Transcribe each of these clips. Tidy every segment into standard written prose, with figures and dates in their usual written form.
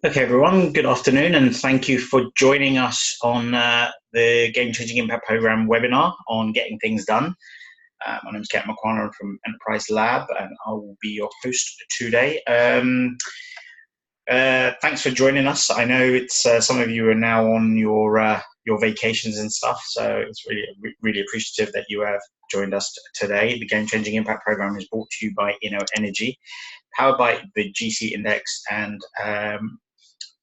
Okay, everyone, good afternoon, and thank you for joining us on the Game Changing Impact Program webinar on getting things done. My name is Kat McQuarrie from Enterprise Lab, and I will be your host today. Thanks for joining us. I know it's some of you are now on your vacations and stuff, so it's really appreciative that you have joined us today. The Game Changing Impact Program is brought to you by Energy, powered by the GC Index and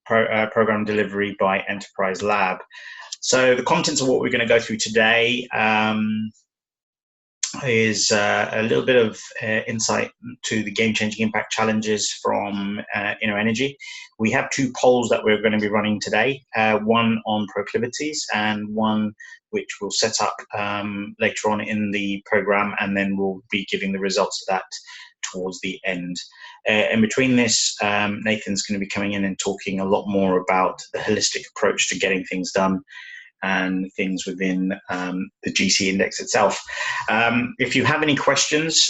program delivery by Enterprise Lab. So the contents of what we're going to go through today is a little bit of insight to the game-changing impact challenges from Energy. We have two polls that we're going to be running today, one on proclivities and one which we'll set up later on in the program, and then we'll be giving the results of that towards the end. In between this, Nathan's going to be coming in and talking a lot more about the holistic approach to getting things done and things within the GC Index itself. If you have any questions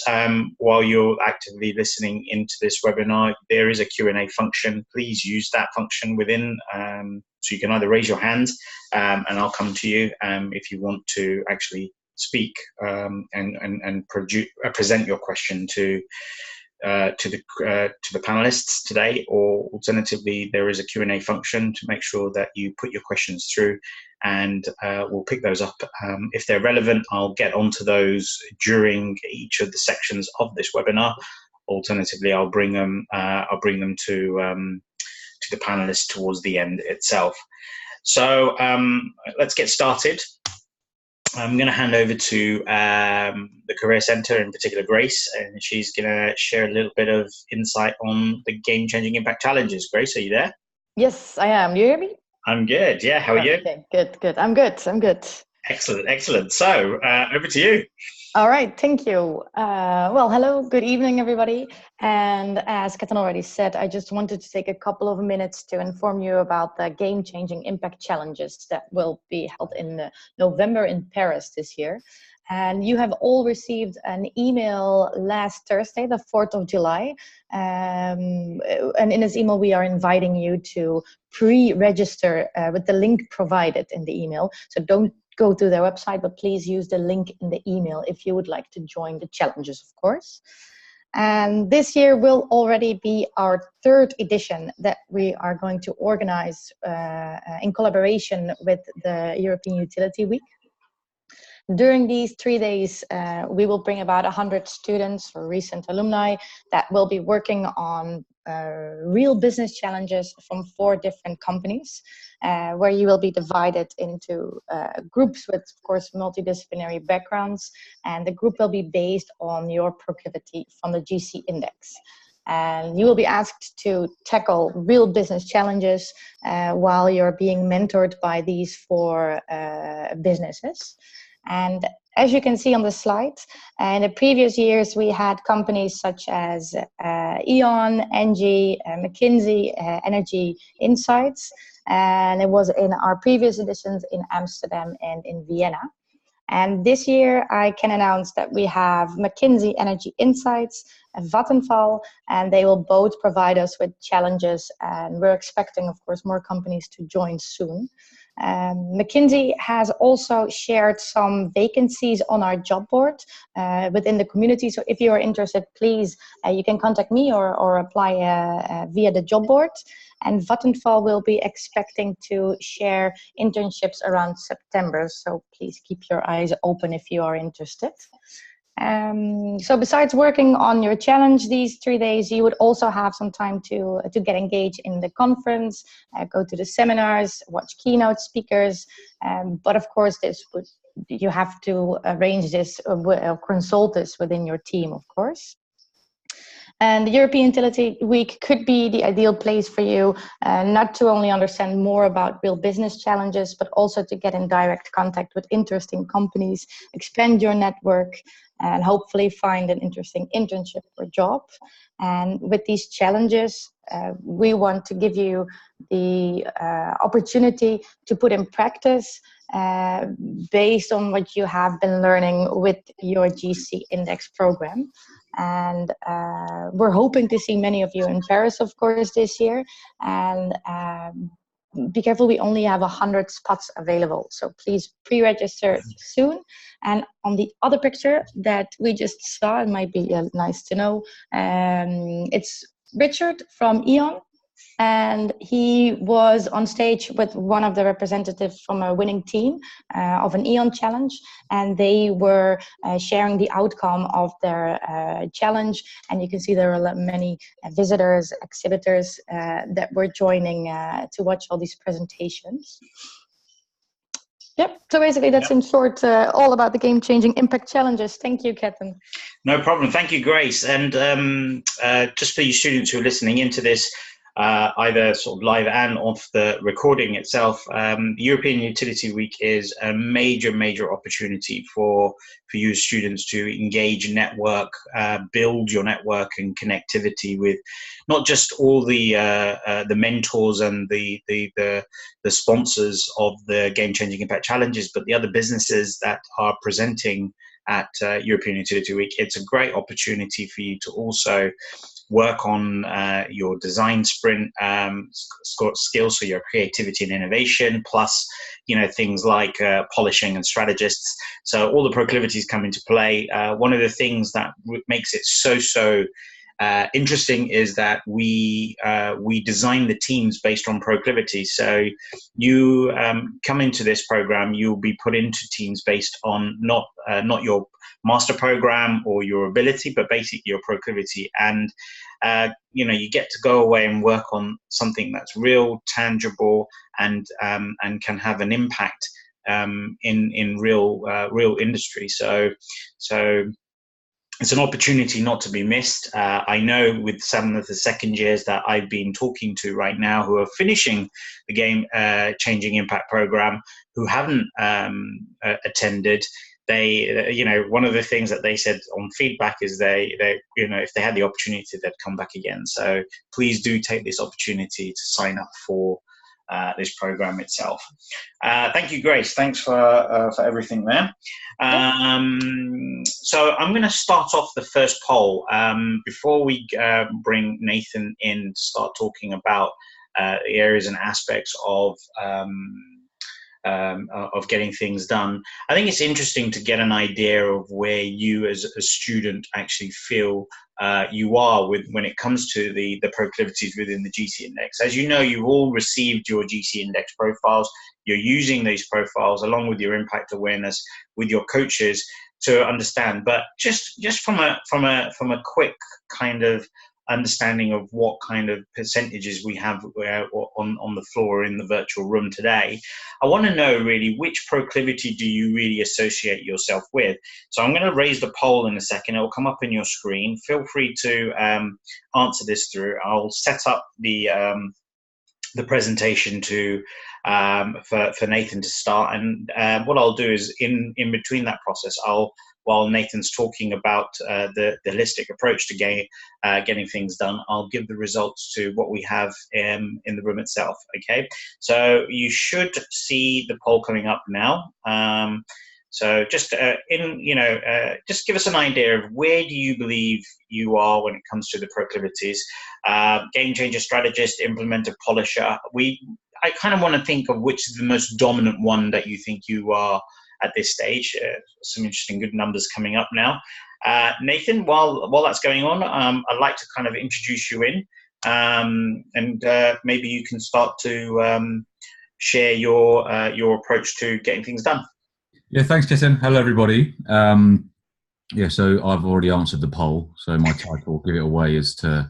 while you're actively listening into this webinar, there is a Q&A function. Please use that function within, so you can either raise your hand and I'll come to you if you want to actually speak and present your question to the panelists today, or alternatively there is a Q&A function to make sure that you put your questions through, and we'll pick those up. If they're relevant, I'll get onto those during each of the sections of this webinar. Alternatively, I'll bring them to the panelists towards the end itself. So let's get started. I'm going to hand over to the Career Centre, in particular Grace, and she's going to share a little bit of insight on the game-changing impact challenges. Grace, are you there? Yes, I am. Do you hear me? I'm good. Yeah, how are you? Okay, good. I'm good. Excellent. So, over to you. All right, thank you. Well, hello, good evening, everybody. And as Ketan already said, I just wanted to take a couple of minutes to inform you about the game-changing impact challenges that will be held in November in Paris this year. And you have all received an email last Thursday, the 4th of July. And in this email, we are inviting you to pre-register with the link provided in the email. So don't go to their website, but please use the link in the email if you would like to join the challenges, of course. And this year will already be our third edition that we are going to organize in collaboration with the European Utility Week. During these 3 days, we will bring about 100 students or recent alumni that will be working on real business challenges from 4 different companies, where you will be divided into groups with, of course, multidisciplinary backgrounds, and the group will be based on your proclivity from the GC Index. And you will be asked to tackle real business challenges while you're being mentored by these 4 businesses. And as you can see on the slide, in the previous years, we had companies such as E.ON, Engie, McKinsey, Energy Insights, and it was in our previous editions in Amsterdam and in Vienna. And this year, I can announce that we have McKinsey Energy Insights and Vattenfall, and they will both provide us with challenges, and we're expecting, of course, more companies to join soon. McKinsey has also shared some vacancies on our job board within the community. So if you are interested, please, you can contact me or apply via the job board. And Vattenfall will be expecting to share internships around September. So please keep your eyes open if you are interested. So besides working on your challenge these 3 days, you would also have some time to get engaged in the conference, go to the seminars, watch keynote speakers. But of course, you have to arrange this or consult this within your team, of course. And the European Utility Week could be the ideal place for you, not to only understand more about real business challenges, but also to get in direct contact with interesting companies, expand your network, and hopefully find an interesting internship or job. And with these challenges, we want to give you the opportunity to put in practice based on what you have been learning with your GC Index program. And we're hoping to see many of you in Paris, of course, this year. And be careful, we only have 100 spots available, so please pre-register soon. And on the other picture that we just saw, it might be nice to know, it's Richard from E.ON, and he was on stage with one of the representatives from a winning team of an E.ON challenge, and they were sharing the outcome of their challenge. And you can see there are many visitors, exhibitors that were joining to watch all these presentations. Yep, so basically that's in short all about the game-changing impact challenges. Thank you, Ketan. No problem. Thank you, Grace. And just for you students who are listening into this, either sort of live and off the recording itself, European Utility Week is a major opportunity for you students to engage, network, build your network and connectivity with not just all the mentors and the sponsors of the Game Changing Impact Challenges, but the other businesses that are presenting at European Utility Week. It's a great opportunity for you to also work on your design sprint skills, so your creativity and innovation, plus things like polishing and strategists. So all the proclivities come into play. One of the things that makes it so interesting is that we design the teams based on proclivity. So you come into this program, you'll be put into teams based on not your master program or your ability, but basically your proclivity. And you get to go away and work on something that's real, tangible, and can have an impact in real industry. So it's an opportunity not to be missed. I know with some of the second years that I've been talking to right now who are finishing the Game Changing Impact Program, who haven't attended, they, one of the things that they said on feedback is they if they had the opportunity, they'd come back again. So please do take this opportunity to sign up for this program itself. Thank you, Grace. Thanks for everything there. So I'm going to start off the first poll before we bring Nathan in to start talking about the areas and aspects of getting things done. I think it's interesting to get an idea of where you as a student actually feel you are when it comes to the proclivities within the GC index. As you know, you've all received your GC index profiles. You're using these profiles along with your impact awareness with your coaches to understand. But just from a quick kind of understanding of what kind of percentages we have on the floor in the virtual room today, I want to know really which proclivity do you really associate yourself with. So I'm going to raise the poll in a second. It will come up in your screen. Feel free to answer this through. I'll set up the presentation for Nathan to start, and what I'll do is in between that process, while Nathan's talking about the holistic approach to getting things done, I'll give the results to what we have in the room itself. Okay, so you should see the poll coming up now. So just just give us an idea of where do you believe you are when it comes to the proclivities. Game changer, strategist, implementer, polisher. I kind of want to think of which is the most dominant one that you think you are at this stage. Some interesting good numbers coming up now. Nathan, while that's going on, I'd like to kind of introduce you in, and maybe you can start to share your approach to getting things done. Yeah, thanks, Jason. Hello, everybody. So I've already answered the poll, so my title will give it away as to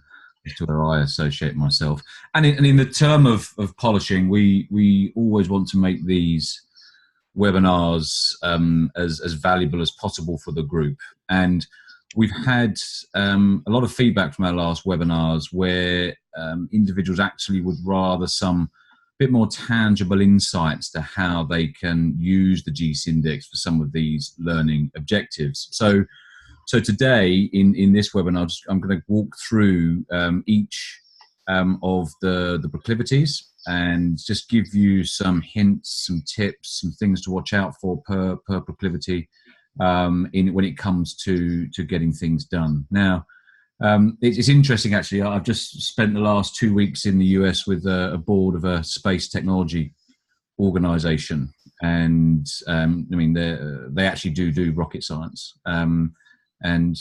where I associate myself. And in the term of polishing, we always want to make these webinars as valuable as possible for the group. And we've had a lot of feedback from our last webinars where individuals actually would rather some bit more tangible insights to how they can use the GC index for some of these learning objectives. So today in this webinar, I'm going to walk through each of the proclivities and just give you some hints, some tips, some things to watch out for per proclivity, when it comes to getting things done. Now, it's interesting actually. I've just spent the last 2 weeks in the US with a board of a space technology organization, and I mean they actually do rocket science, and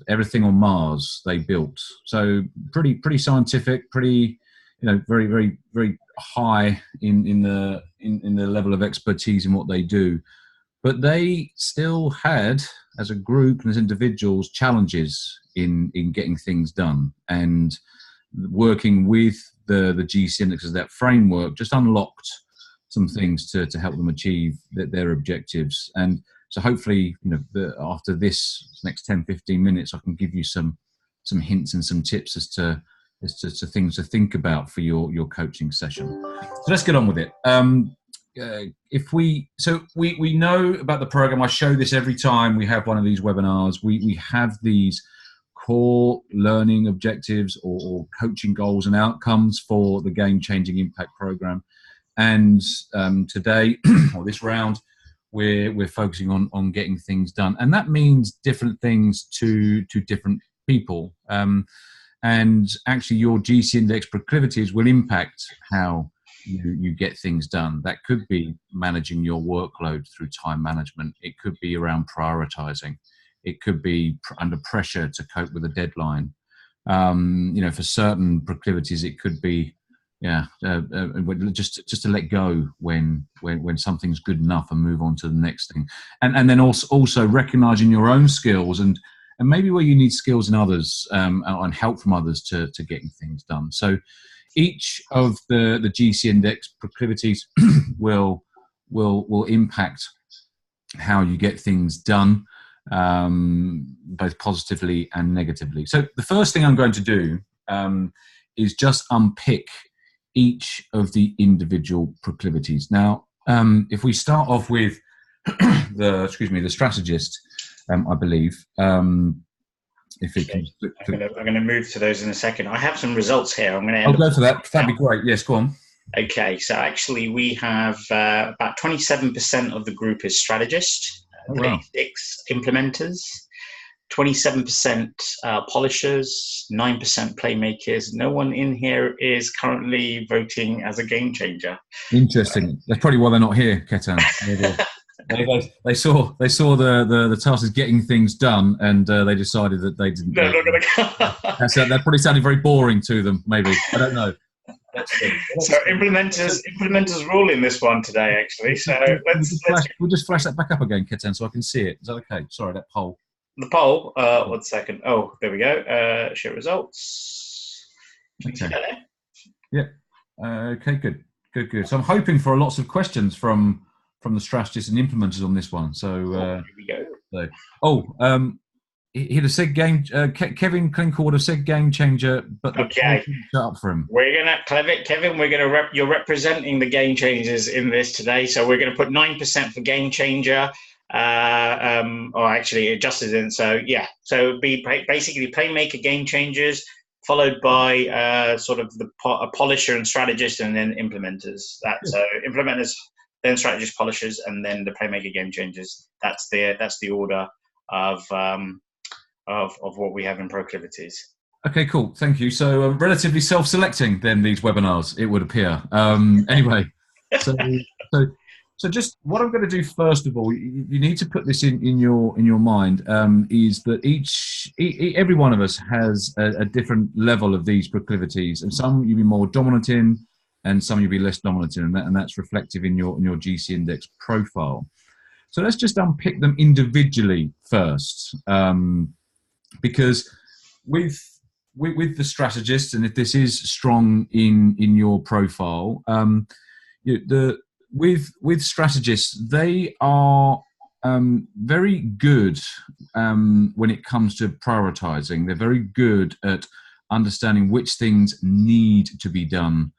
everything on Mars they built. So pretty scientific, pretty very very very high in the level of expertise in what they do. But they still had, as a group and as individuals, challenges in getting things done, and working with the GC indexes, that framework just unlocked some things to help them achieve their objectives. And so hopefully, after this next 10-15 minutes, I can give you some hints and some tips as to things to think about for your coaching session. So let's get on with it. We know about the program. I show this every time we have one of these webinars. We have these core learning objectives or coaching goals and outcomes for the Game Changing Impact Program. And today, or this round, we're focusing on getting things done, and that means different things to different people. And actually, your GC index proclivities will impact how you get things done. That could be managing your workload through time management. It could be around prioritizing. It could be under pressure to cope with a deadline. For certain proclivities, it could be just to let go when something's good enough and move on to the next thing. And then also recognizing your own skills and maybe where you need skills in others and help from others to getting things done. So each of the GC index proclivities will impact how you get things done, both positively and negatively. So the first thing I'm going to do is just unpick each of the individual proclivities. Now, if we start off with the strategist, I believe. If it can, I'm going to move to those in a second. I have some results here. I'll go for that. That'd be great. Yes, go on. Okay, so actually we have about 27% of the group is strategists, 36 implementers, 27% polishers, 9% playmakers. No one in here is currently voting as a game changer. Interesting. That's probably why they're not here, Ketan. They saw the task as getting things done, and they decided that they didn't. No, not going to. That probably sounded very boring to them. Maybe, I don't know. So implementers rule in this one today, actually. So we'll just flash that back up again, Ketan, so I can see it. Is that okay? Sorry, that poll. The poll. 1 second. Oh, there we go. Share results. Can you see that there? Yeah. Okay. Good. So I'm hoping for lots of questions from the strategists and implementers on this one. So here we go. He'd have said game. Kevin Klinkle would have said game changer, but okay, shut up for him. We're gonna Kevin. We're gonna you're representing the game changers in this today, so we're gonna put 9% for game changer. Or actually adjusted in. So yeah, so it'd be basically playmaker, game changers, followed by sort of the polisher and strategist, and then implementers. So implementers, then strategist, polishers, and then the playmaker, game changers. That's the order of what we have in proclivities. Okay, cool. Thank you. So relatively self-selecting then, these webinars, it would appear. Anyway, so just what I'm going to do first of all, you need to put this in your mind, is that every one of us has a different level of these proclivities, and some you'll be more dominant in, and some you'll be less dominant in, and that's reflective in your GC index profile. So let's just unpick them individually first, because with the strategist, and if this is strong in your profile, with strategists, they are very good when it comes to prioritizing. They're very good at understanding which things need to be done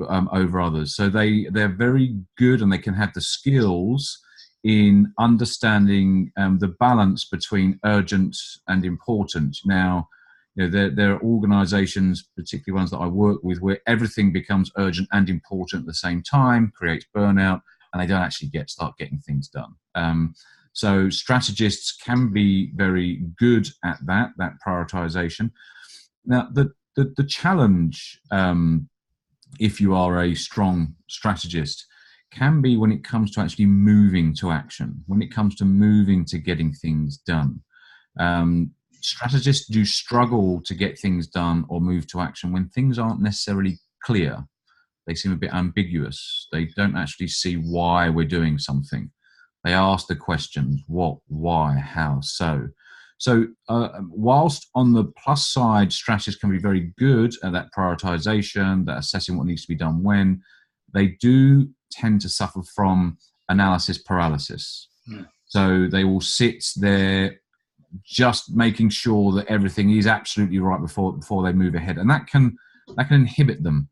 over others. So they're very good, and they can have the skills in understanding the balance between urgent and important. Now, there are organizations, particularly ones that I work with, where everything becomes urgent and important at the same time, creates burnout, and they don't actually start getting things done. So strategists can be very good at that prioritization. Now, the challenge, if you are a strong strategist, can be when it comes to actually moving to action, when it comes to moving to getting things done. Strategists do struggle to get things done or move to action when things aren't necessarily clear. They seem a bit ambiguous. They don't actually see why we're doing something. They ask the questions, what, why, how, so. So whilst on the plus side, strategists can be very good at that prioritization, that assessing what needs to be done when, they do tend to suffer from analysis paralysis. So they will sit there just making sure that everything is absolutely right before they move ahead. And that can inhibit them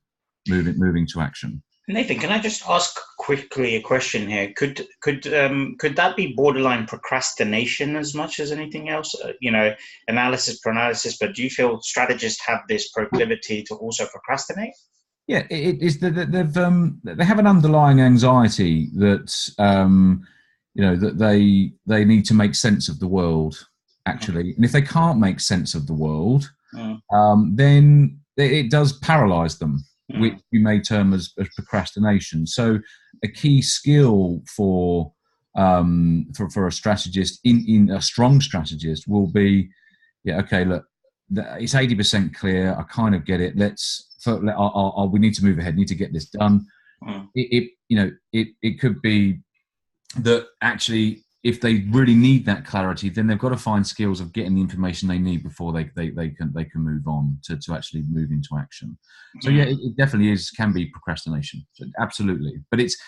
moving to action. Nathan, can I just ask quickly a question here? Could that be borderline procrastination as much as anything else? Analysis paralysis, but do you feel strategists have this proclivity to also procrastinate? Yeah, it is. They have an underlying anxiety that that they need to make sense of the world, actually, and if they can't make sense of the world, then it does paralyze them, which you may term as procrastination. So, a key skill for a strategist, in a strong strategist, will be, okay, look, it's 80% clear. I kind of get it. We need to move ahead. Need to get this done. It could be that actually, if they really need that clarity, then they've got to find skills of getting the information they need before they can move on to actually move into action. So yeah, it definitely can be procrastination. So absolutely, but it's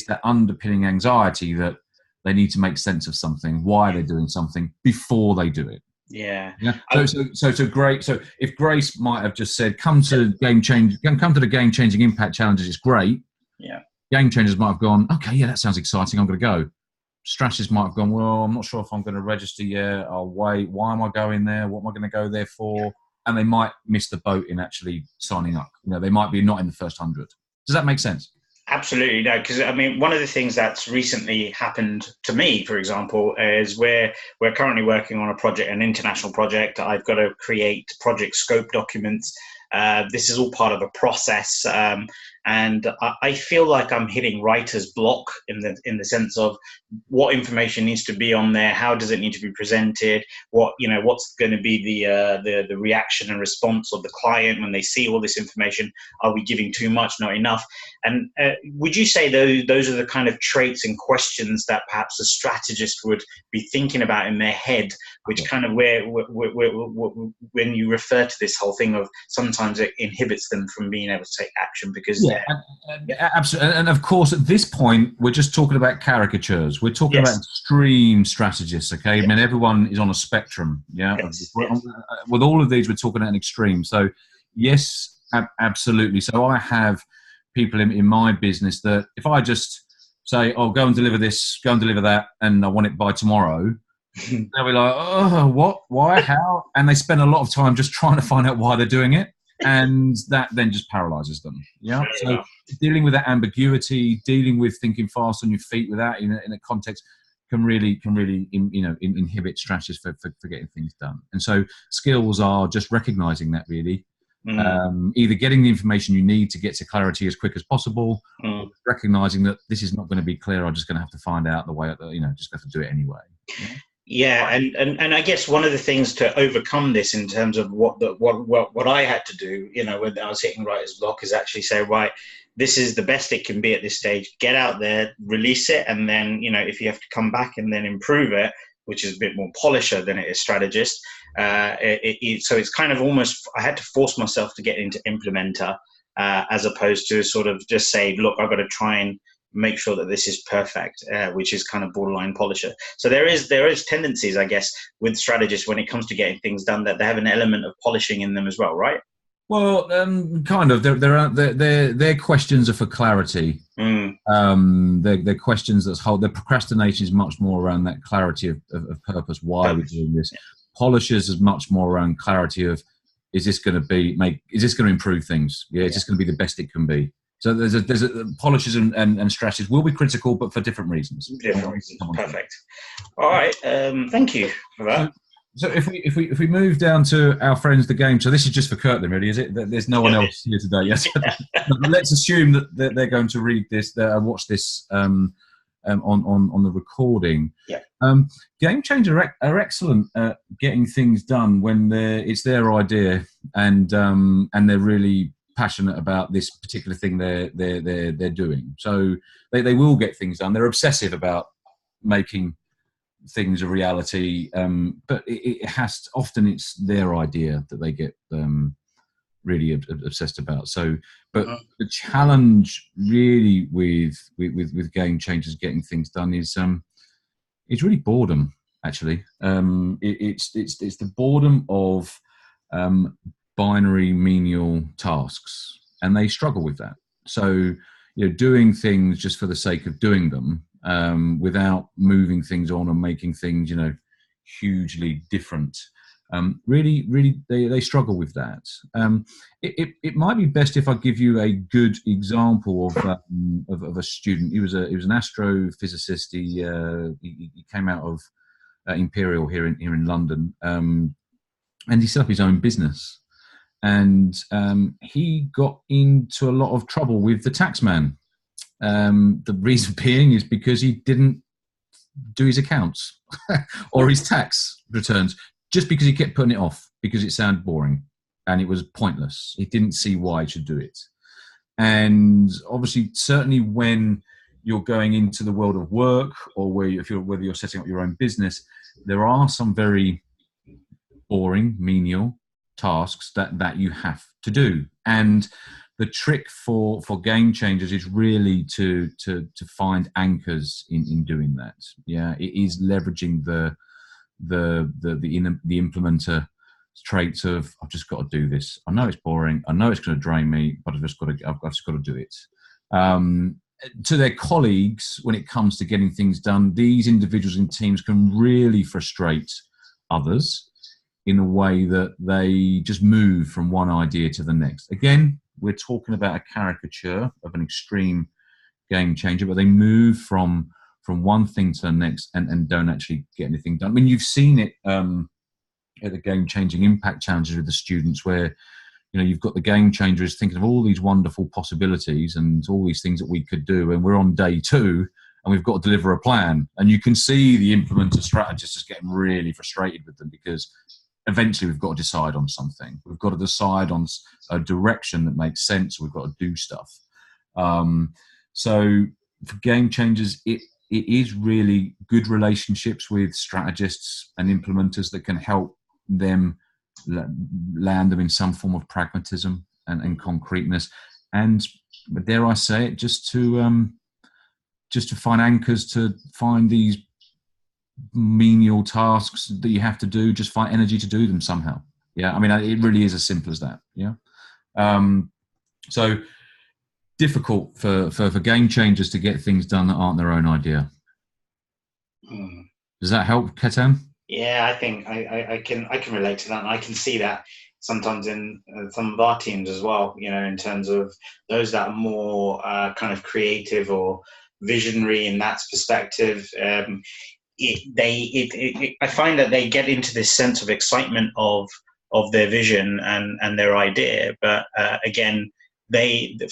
that underpinning anxiety that they need to make sense of something, why they're doing something before they do it. Yeah. So great. So if Grace might have just said, come to the game changing impact challenges, it's great. Yeah. Game changers might have gone, okay, yeah, that sounds exciting, I'm going to go. Strategists might have gone, well, I'm not sure if I'm going to register yet. I'll wait. Why am I going there? What am I going to go there for? And they might miss the boat in actually signing up. They might be not in the first 100. Does that make sense? Absolutely, no, because one of the things that's recently happened to me, for example, is we're currently working on a project, an international project. I've got to create project scope documents. This is all part of a process, and I feel like I'm hitting writer's block in the sense of what information needs to be on there, how does it need to be presented, what's going to be the reaction and response of the client when they see all this information. Are we giving too much, not enough? And would you say those are the kind of traits and questions that perhaps a strategist would be thinking about in their head, which kind of where when you refer to this whole thing of sometimes it inhibits them from being able to take action because absolutely. And of course, at this point, we're just talking about caricatures. We're talking about extreme strategists. Okay, I mean, everyone is on a spectrum. Yeah, with all of these, we're talking about an extreme. So, yes, absolutely. So I have people in my business that if I just say, "Oh, go and deliver this, go and deliver that," and I want it by tomorrow, they'll be like, "Oh, what? Why? How?" And they spend a lot of time just trying to find out why they're doing it. And that then just paralyzes them. Yeah. So dealing with that ambiguity, dealing with thinking fast on your feet with that in a context can really inhibit strategists for getting things done. And so skills are just recognizing that really. Either getting the information you need to get to clarity as quick as possible, or recognizing that this is not going to be clear. I'm just going to have to find out the way. Just have to do it anyway. Yeah, and I guess one of the things to overcome this in terms of what I had to do, when I was hitting writer's block, is actually say, right, this is the best it can be at this stage. Get out there, release it, and then if you have to come back and then improve it, which is a bit more polisher than it is strategist. So it's kind of almost I had to force myself to get into implementer as opposed to sort of just say, look, I've got to try and make sure that this is perfect, which is kind of borderline polisher. So there is tendencies, I guess, with strategists when it comes to getting things done that they have an element of polishing in them as well, right? Well, kind of. Their questions are for clarity. They're questions that's their procrastination is much more around that clarity of purpose. Why are we doing this? Polishers is much more around clarity of is this going to improve things? Yeah, is this going to be the best it can be? So there's polishes and strategies will be critical, but for different reasons. Different reasons. Perfect. All right. Thank you for that. So if we move down to our friends, the game. So this is just for Kurt, then, really, is it? There's no one else here today. Yes. Let's assume that they're going to read this, watch this on the recording. Yeah. Game Changer are excellent at getting things done when it's their idea and they're really passionate about this particular thing they're doing. So they will get things done. They're obsessive about making things a reality, but it has to, often it's their idea that they get really obsessed about. So, but the challenge really with Game Changers getting things done is really boredom. Actually, it's the boredom of binary menial tasks, and they struggle with that. So, doing things just for the sake of doing them, without moving things on and making things, hugely different. Really, they struggle with that. It might be best if I give you a good example of a student. He was an astrophysicist. He came out of Imperial here in London, and he set up his own business. And he got into a lot of trouble with the taxman. The reason being is because he didn't do his accounts or his tax returns, just because he kept putting it off because it sounded boring and it was pointless. He didn't see why he should do it. And obviously, certainly when you're going into the world of work, or whether you're setting up your own business, there are some very boring, menial tasks that you have to do. And the trick for Game Changers is really to find anchors in doing that. Yeah, it is leveraging the implementer traits of, I've just got to do this. I know it's boring. I know it's going to drain me, but I've just got to do it. To their colleagues, when it comes to getting things done, these individuals in teams can really frustrate others in a way that they just move from one idea to the next. Again, we're talking about a caricature of an extreme game changer, but they move from one thing to the next and don't actually get anything done. I mean, you've seen it at the Game Changing Impact Challenges with the students, where you've got the game changers thinking of all these wonderful possibilities and all these things that we could do, and we're on day 2 and we've got to deliver a plan, and you can see the implementer strategists just getting really frustrated with them, because eventually we've got to decide on something. We've got to decide on a direction that makes sense. We've got to do stuff. So for Game Changers, it is really good relationships with strategists and implementers that can help them land them in some form of pragmatism and concreteness. And dare I say it, just to find anchors, to find these menial tasks that you have to do, just find energy to do them somehow. Yeah, I mean, it really is as simple as that. Yeah. So difficult for Game Changers to get things done that aren't their own idea. Does that help, Ketan? Yeah, I think I can relate to that, and I can see that sometimes in some of our teams as well. In terms of those that are more kind of creative or visionary in that perspective. I find that they get into this sense of excitement of their vision and their idea, but again,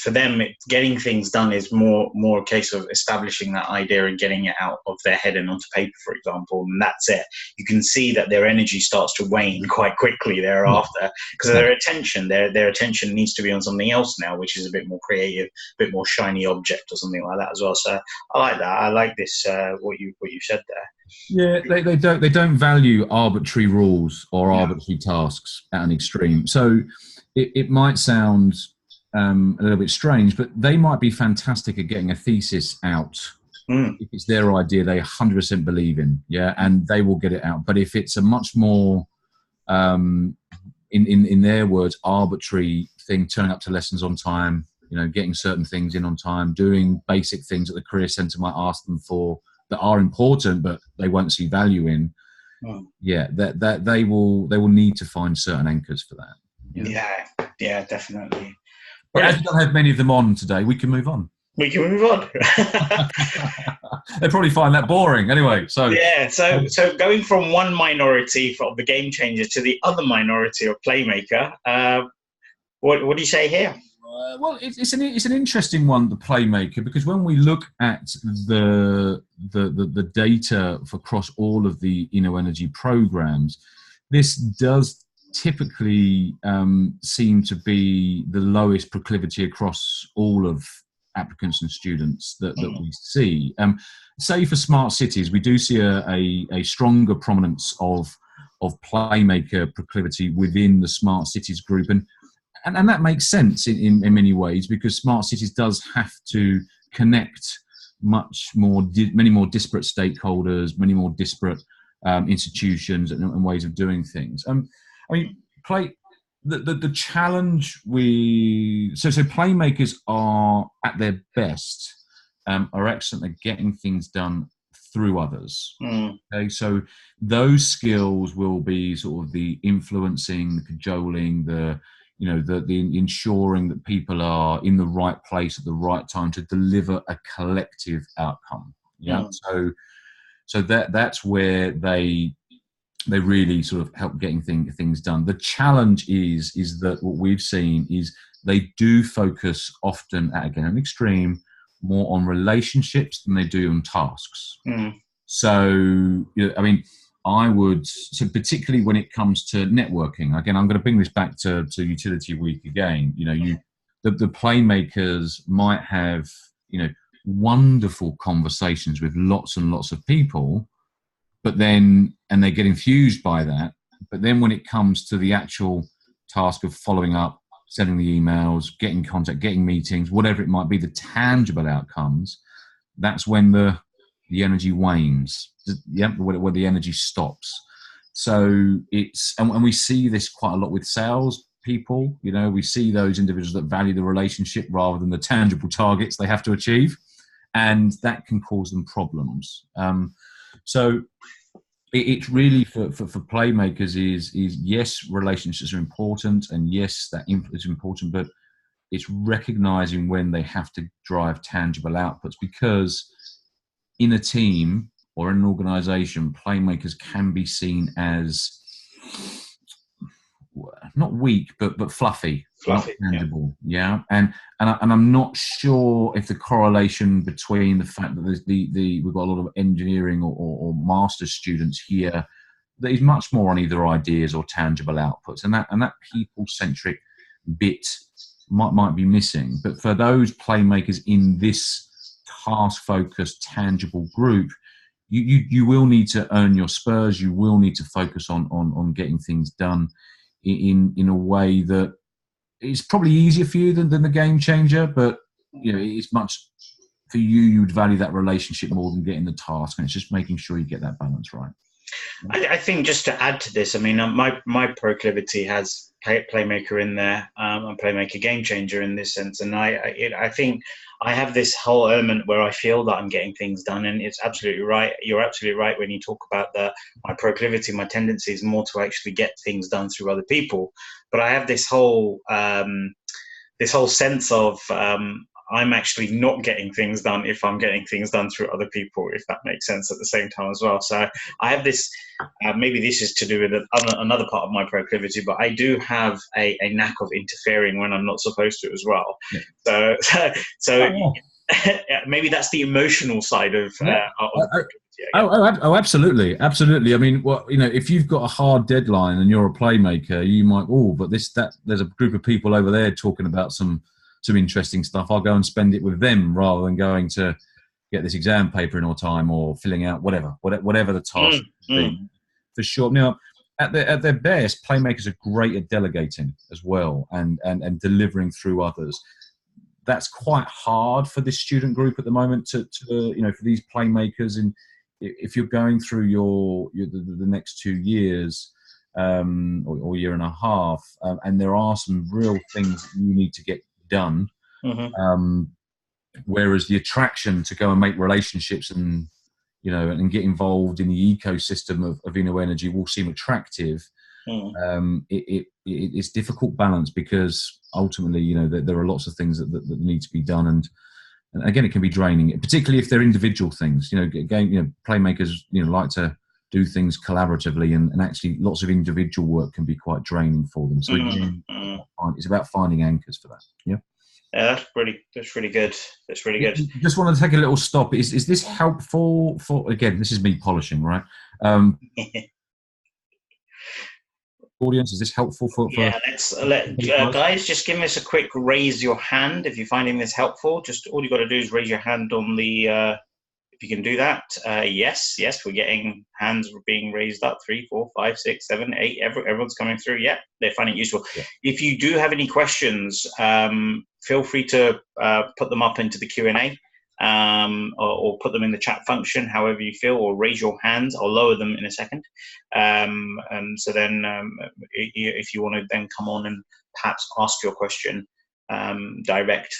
for them, getting things done is more a case of establishing that idea and getting it out of their head and onto paper, for example, and that's it. You can see that their energy starts to wane quite quickly thereafter, because their attention needs to be on something else now, which is a bit more creative, a bit more shiny object or something like that as well. So I like that. I like this what you said there. Yeah, they don't value arbitrary rules or arbitrary tasks at an extreme. So it might sound a little bit strange, but they might be fantastic at getting a thesis out. If it's their idea, they 100% believe in, and they will get it out. But if it's a much more, in their words, arbitrary thing, turning up to lessons on time, getting certain things in on time, doing basic things that the career centre might ask them for that are important, but they won't see value in. That they will need to find certain anchors for that. Yeah, definitely. But as we don't have many of them on today, we can move on. We can move on. They probably find that boring anyway. So yeah, so going from one minority of the game changers to the other minority of playmaker, what do you say here? Well, it's an interesting one, the playmaker, because when we look at the data for across all of the InnoEnergy programs, this does typically seem to be the lowest proclivity across all of applicants and students that we see. Say for smart cities, we do see a stronger prominence of playmaker proclivity within the smart cities group, and that makes sense in many ways, because smart cities does have to connect many more disparate stakeholders, many more disparate institutions and ways of doing things. I mean, the challenge so playmakers are at their best, are excellent at getting things done through others. Okay, so those skills will be sort of the influencing, the cajoling, the ensuring that people are in the right place at the right time to deliver a collective outcome. Yeah. So that's where they really sort of help getting things done. The challenge is that what we've seen is they do focus often at, again, an extreme, more on relationships than they do on tasks. So, I mean, so particularly when it comes to networking, again, I'm going to bring this back to Utility Week again. The playmakers might have, wonderful conversations with lots and lots of people, and they get infused by that. But then when it comes to the actual task of following up, sending the emails, getting contact, getting meetings, whatever it might be, the tangible outcomes, that's when the energy wanes, where the energy stops. So and we see this quite a lot with sales people. We see those individuals that value the relationship rather than the tangible targets they have to achieve, and that can cause them problems. So it's really for playmakers is yes, relationships are important, and yes, that is important, but it's recognizing when they have to drive tangible outputs, because in a team or an organization, playmakers can be seen as not weak, but fluffy, not tangible. Yeah. And I'm not sure if the correlation between the fact that there's we've got a lot of engineering or master's students here that is much more on either ideas or tangible outputs, and that people-centric bit might be missing. But for those playmakers in this task-focused, tangible group, you will need to earn your spurs. You will need to focus on getting things done in a way that is probably easier for you than the game changer. But it's much for you. You would value that relationship more than getting the task, and it's just making sure you get that balance right. I think just to add to this, I mean, my proclivity has playmaker in there, and playmaker game changer in this sense, and I think I have this whole element where I feel that I'm getting things done, and it's absolutely right. You're absolutely right when you talk about my proclivity, my tendency is more to actually get things done through other people, but I have this whole sense of I'm actually not getting things done if I'm getting things done through other people, if that makes sense, at the same time as well. So I have this, maybe this is to do with another part of my proclivity, but I do have a knack of interfering when I'm not supposed to as well. Yeah. So maybe that's the emotional side of proclivity. Absolutely. I mean, if you've got a hard deadline and you're a playmaker, you might, but there's a group of people over there talking about some interesting stuff. I'll go and spend it with them rather than going to get this exam paper in on time or filling out whatever the task be. For sure. Now, at their best, playmakers are great at delegating as well and delivering through others. That's quite hard for this student group at the moment to for these playmakers. And if you're going through the next 2 years or year and a half, and there are some real things that you need to get done, whereas the attraction to go and make relationships and get involved in the ecosystem of InnoEnergy will seem attractive. It's difficult balance, because ultimately, you know, there are lots of things that need to be done, and again, it can be draining, particularly if they're individual things. You know, playmakers, you know, like to do things collaboratively, and actually lots of individual work can be quite draining for them. So again, it's about finding anchors for that. Yeah. Yeah, that's really good. That's really good. Just want to take a little stop. Is this helpful for, again, this is me polishing, right? Audience, is this helpful for yeah, guys, just give us a quick raise your hand if you're finding this helpful. Just all you got to do is raise your hand on the if you can do that. Yes, we're getting hands being raised up. 3, 4, 5, 6, 7, 8. Everyone's coming through. Yeah, they're finding it useful. Yeah. If you do have any questions, feel free to put them up into the Q&A, or put them in the chat function, however you feel, or raise your hands. I'll lower them in a second. So then if you want to then come on and perhaps ask your question direct,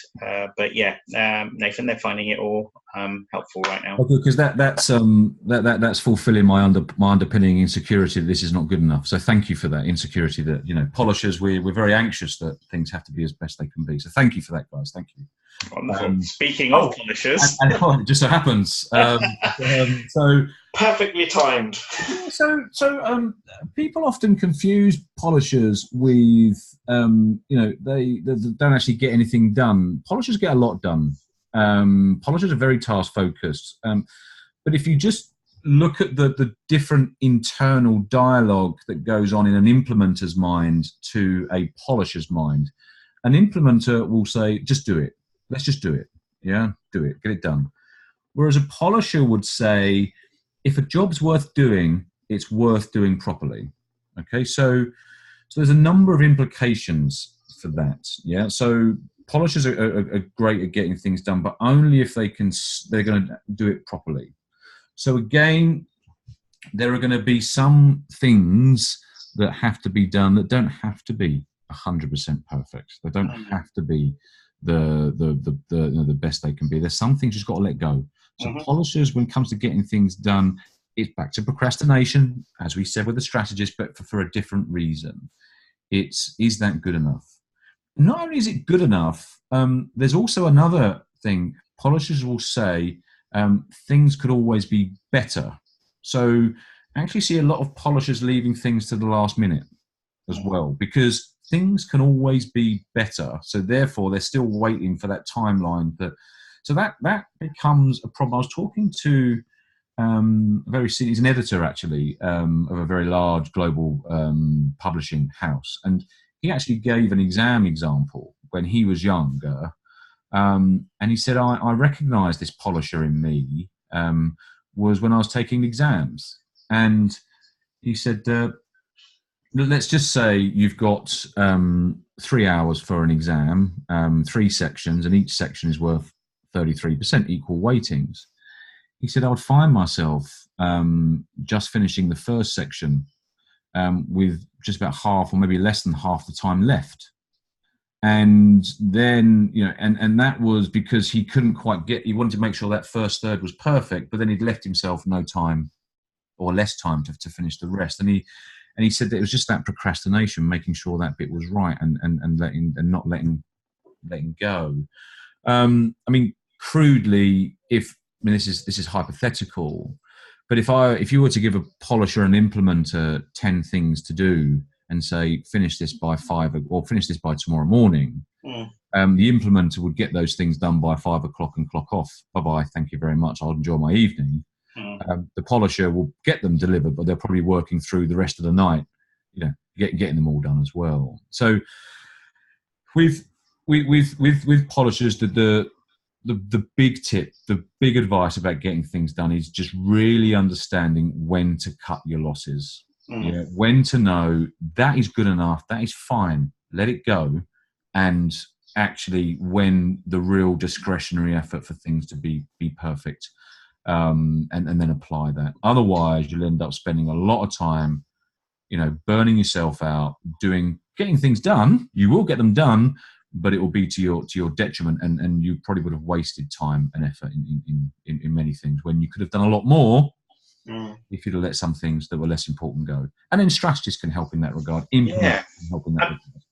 but yeah, Nathan, they're finding it all helpful right now. Okay, because that's fulfilling my underpinning insecurity that this is not good enough. So thank you for that insecurity. That, you know, polishers, we're very anxious that things have to be as best they can be. So thank you for that, guys. Thank you. Wonderful. Speaking of polishers, and it just so happens. So perfectly timed. So people often confuse polishers with, you know, they don't actually get anything done. Polishers get a lot done. Polishers are very task focused. But if you just look at the different internal dialogue that goes on in an implementer's mind to a polisher's mind, an implementer will say, just do it. Let's just do it. Yeah, do it. Get it done. Whereas a polisher would say, if a job's worth doing, it's worth doing properly. Okay, so there's a number of implications for that. Yeah, so polishers are great at getting things done, but only if they're going to do it properly. So again, there are going to be some things that have to be done that don't have to be 100% perfect. They don't have to be the best they can be. There's some things you've got to let go. So polishers, when it comes to getting things done, it's back to procrastination, as we said with the strategist, but for a different reason. Is that good enough? Not only is it good enough, there's also another thing. Polishers will say things could always be better. So I actually see a lot of polishers leaving things to the last minute as well, because things can always be better. So therefore, they're still waiting for that timeline. So that becomes a problem. I was talking to he's an editor actually of a very large global publishing house, and he actually gave an exam example when he was younger, and he said, I recognised this polisher in me was when I was taking exams. And he said, let's just say you've got 3 hours for an exam, 3 sections, and each section is worth 33%, equal weightings. He said, I would find myself just finishing the first section with just about half, or maybe less than half the time left. And then, you know, and that was because he couldn't quite he wanted to make sure that first third was perfect, but then he'd left himself no time or less time to finish the rest. And he said that it was just that procrastination, making sure that bit was right, and not letting go. I mean, crudely, this is hypothetical, but if you were to give a polisher and implementer 10 things to do and say, finish this by 5 or finish this by tomorrow morning, the implementer would get those things done by 5 o'clock and clock off. Bye-bye, thank you very much, I'll enjoy my evening. The polisher will get them delivered, but they're probably working through the rest of the night, you know, getting them all done as well. So with polishers, the big tip, the big advice about getting things done is just really understanding when to cut your losses. Yeah, when to know that is good enough, that is fine, let it go, and actually when the real discretionary effort for things to be perfect, and then apply that. Otherwise, you'll end up spending a lot of time, you know, burning yourself out, getting things done. You will get them done, but it will be to your detriment, and you probably would have wasted time and effort in many things when you could have done a lot more if you'd have let some things that were less important go. And then strategists can help in that regard, implement can help in that regard.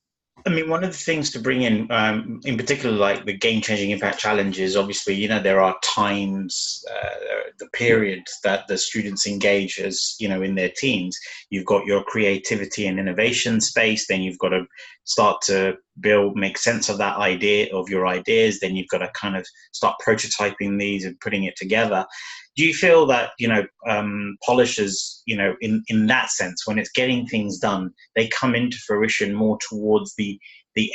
I mean, one of the things to bring in particular, like the game-changing impact challenges, obviously, you know, there are times, the periods that the students engage as, you know, in their teams. You've got your creativity and innovation space, then you've got to start to make sense of that idea, of your ideas, then you've got to kind of start prototyping these and putting it together. Do you feel that, you know, polishers, you know, in that sense, when it's getting things done, they come into fruition more towards the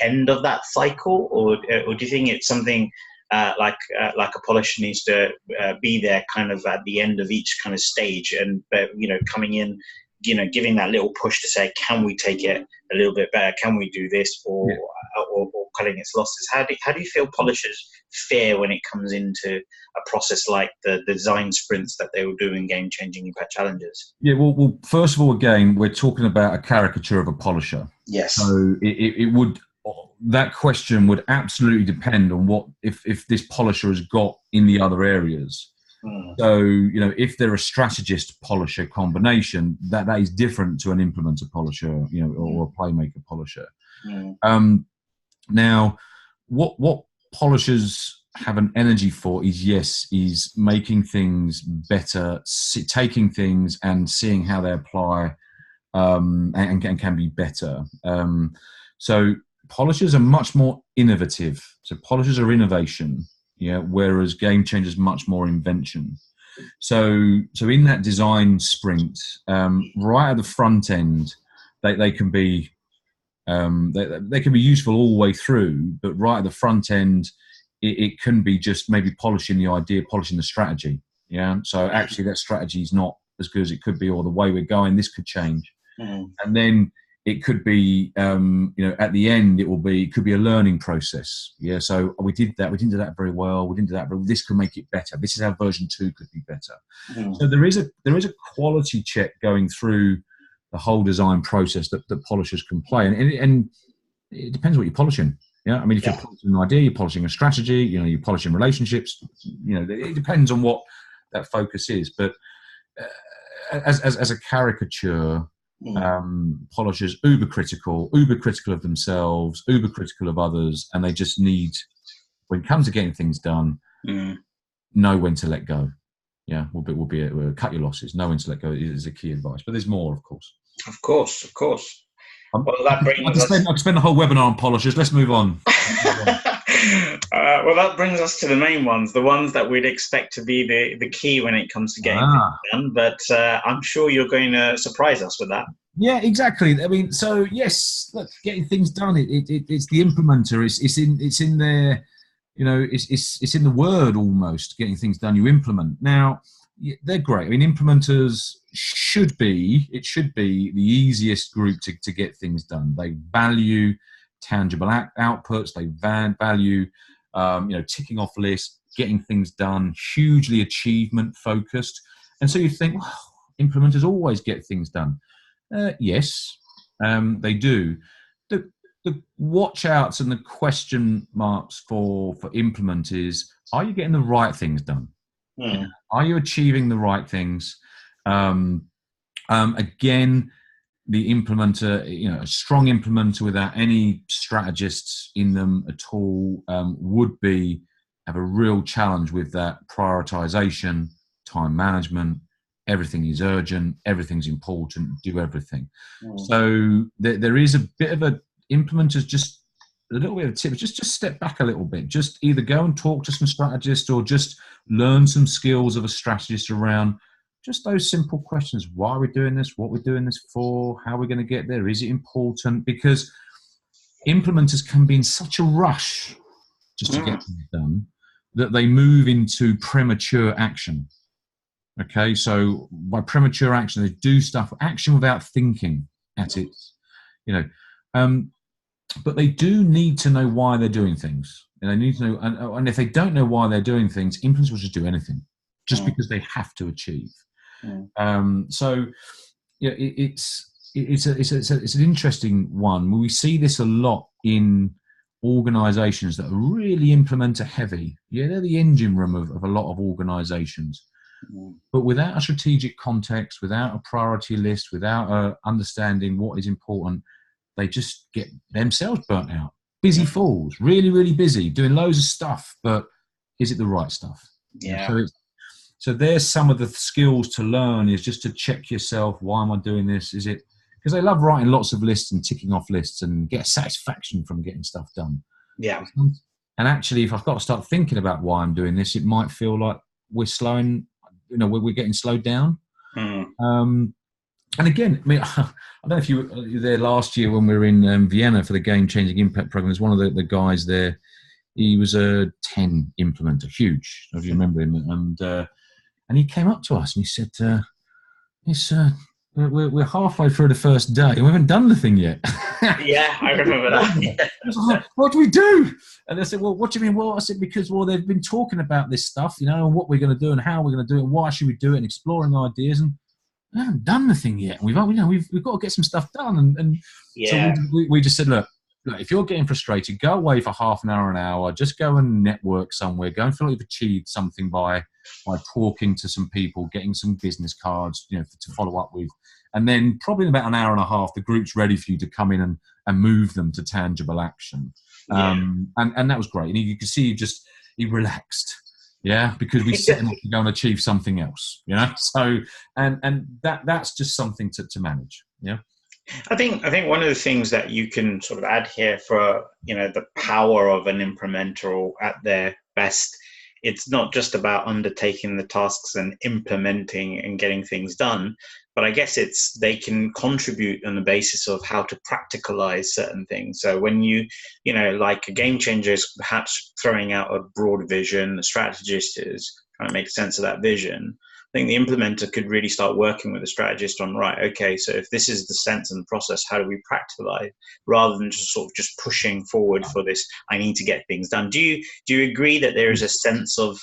end of that cycle, or do you think it's something like a polisher needs to be there kind of at the end of each kind of stage, and you know, coming in, you know, giving that little push to say, can we take it a little bit better? Can we do this, or cutting its losses? How do you feel polishers fare when it comes into a process like the design sprints that they will do in game-changing impact challenges? Yeah, well, first of all, again, we're talking about a caricature of a polisher. Yes. So it would, that question would absolutely depend on what if this polisher has got in the other areas. So, you know, if they're a strategist polisher combination, that is different to an implementer polisher, you know, or a playmaker polisher. Now, what polishers have an energy for is making things better, taking things and seeing how they apply and can be better. So polishers are much more innovative. So polishers are innovation, yeah, whereas game changers much more invention. So in that design sprint, right at the front end, they can be they can be useful all the way through, but right at the front end, it can be just maybe polishing the idea, polishing the strategy. Yeah. So actually, that strategy is not as good as it could be, or the way we're going, this could change. And then it could be, you know, at the end, it could be a learning process. Yeah. So we did that. We didn't do that very well. We didn't do that, but this could make it better. This is how version 2 could be better. So there is a quality check going through the whole design process that polishers can play, and it depends what you're polishing. Yeah, I mean, if you're polishing an idea, you're polishing a strategy. You know, you're polishing relationships. You know, it depends on what that focus is. But as a caricature, polishers uber critical of themselves, uber critical of others, and they just need, when it comes to getting things done, know when to let go. Yeah, we'll cut your losses. Know when to let go is a key advice. But there's more, of course. Of course. Well, that brings I could spend the whole webinar on polishers. Let's move on. Well, that brings us to the main ones, the ones that we'd expect to be the key when it comes to getting things done. But I'm sure you're going to surprise us with that. Yeah, exactly. I mean, so yes, look, getting things done. It's the implementer. It's in there. You know, it's in the word almost. Getting things done, you implement. Now, they're great. I mean, implementers should be the easiest group to get things done. They value tangible outputs. They value, you know, ticking off lists, getting things done. Hugely achievement focused, and so you think, well, implementers always get things done. Yes, they do. The watch outs and the question marks for implement is, are you getting the right things done? Are you achieving the right things? Again, the implementer, you know, a strong implementer without any strategists in them at all would have a real challenge with that prioritization, time management. Everything is urgent. Everything's important. Do everything. So there is a bit of a implementers, just a little bit of a tip, just step back a little bit. Just either go and talk to some strategists, or just learn some skills of a strategist around just those simple questions. Why are we doing this? What we're doing this for? How are we going to get there? Is it important? Because implementers can be in such a rush just to get things done that they move into premature action. Okay, so by premature action, they do action without thinking at it, you know. But they do need to know why they're doing things, and they need to know. And if they don't know why they're doing things, implementers will just do anything, just because they have to achieve. So, yeah, it's an interesting one. We see this a lot in organisations that are really implementer heavy. Yeah, they're the engine room of a lot of organisations. But without a strategic context, without a priority list, without understanding what is important, they just get themselves burnt out. Busy fools, really, really busy, doing loads of stuff, but is it the right stuff? Yeah. So there's some of the skills to learn, is just to check yourself. Why am I doing this? Is it because they love writing lots of lists and ticking off lists and get satisfaction from getting stuff done? Yeah. And actually, if I've got to start thinking about why I'm doing this, it might feel like we're slowing, we're getting slowed down. And again, I mean, I don't know if you were there last year when we were in Vienna for the Game Changing Impact Program. There's one of the guys there. He was a 10 implementer, huge. If you remember him, and he came up to us and he said, we're halfway through the first day and we haven't done the thing yet. Yeah, I remember that. Like, what do we do? And they said, well, what do you mean? Well, I said, because, they've been talking about this stuff, and what we're going to do and how we're going to do it and why should we do it and exploring ideas, and we haven't done the thing yet. We've got to get some stuff done. And yeah. So we just said, look, if you're getting frustrated, go away for half an hour, just go and network somewhere, go and feel like you've achieved something by talking to some people, getting some business cards, to follow up with. And then probably in about an hour and a half, the group's ready for you to come in and move them to tangible action. And that was great. And you could see he relaxed. Yeah, because we set him up to go and achieve something else, So, and that's just something to manage. Yeah. I think one of the things that you can sort of add here for, the power of an implementer at their best, it's not just about undertaking the tasks and implementing and getting things done, but I guess they can contribute on the basis of how to practicalize certain things. So when like a game changer is perhaps throwing out a broad vision, the strategist is trying to make sense of that vision. I think the implementer could really start working with the strategist on, right, okay, so if this is the sense and the process, how do we practicalize, rather than just sort of just pushing forward for this, I need to get things done. Do you agree that there is a sense of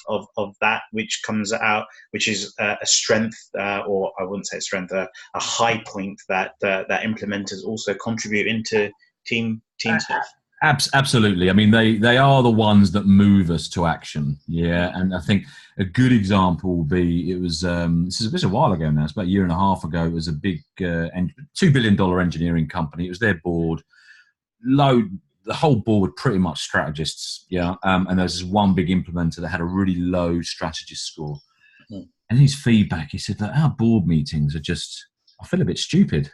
that which comes out, which is a strength, or I wouldn't say a strength, a high point that implementers also contribute into team stuff? Absolutely. I mean, they are the ones that move us to action. Yeah. And I think a good example will be, it was this is a while ago now, it's about a year and a half ago. It was a big $2 billion engineering company. It was their board. The whole board pretty much strategists. Yeah. And there's this one big implementer that had a really low strategist score. And his feedback, he said that our board meetings are just, I feel a bit stupid.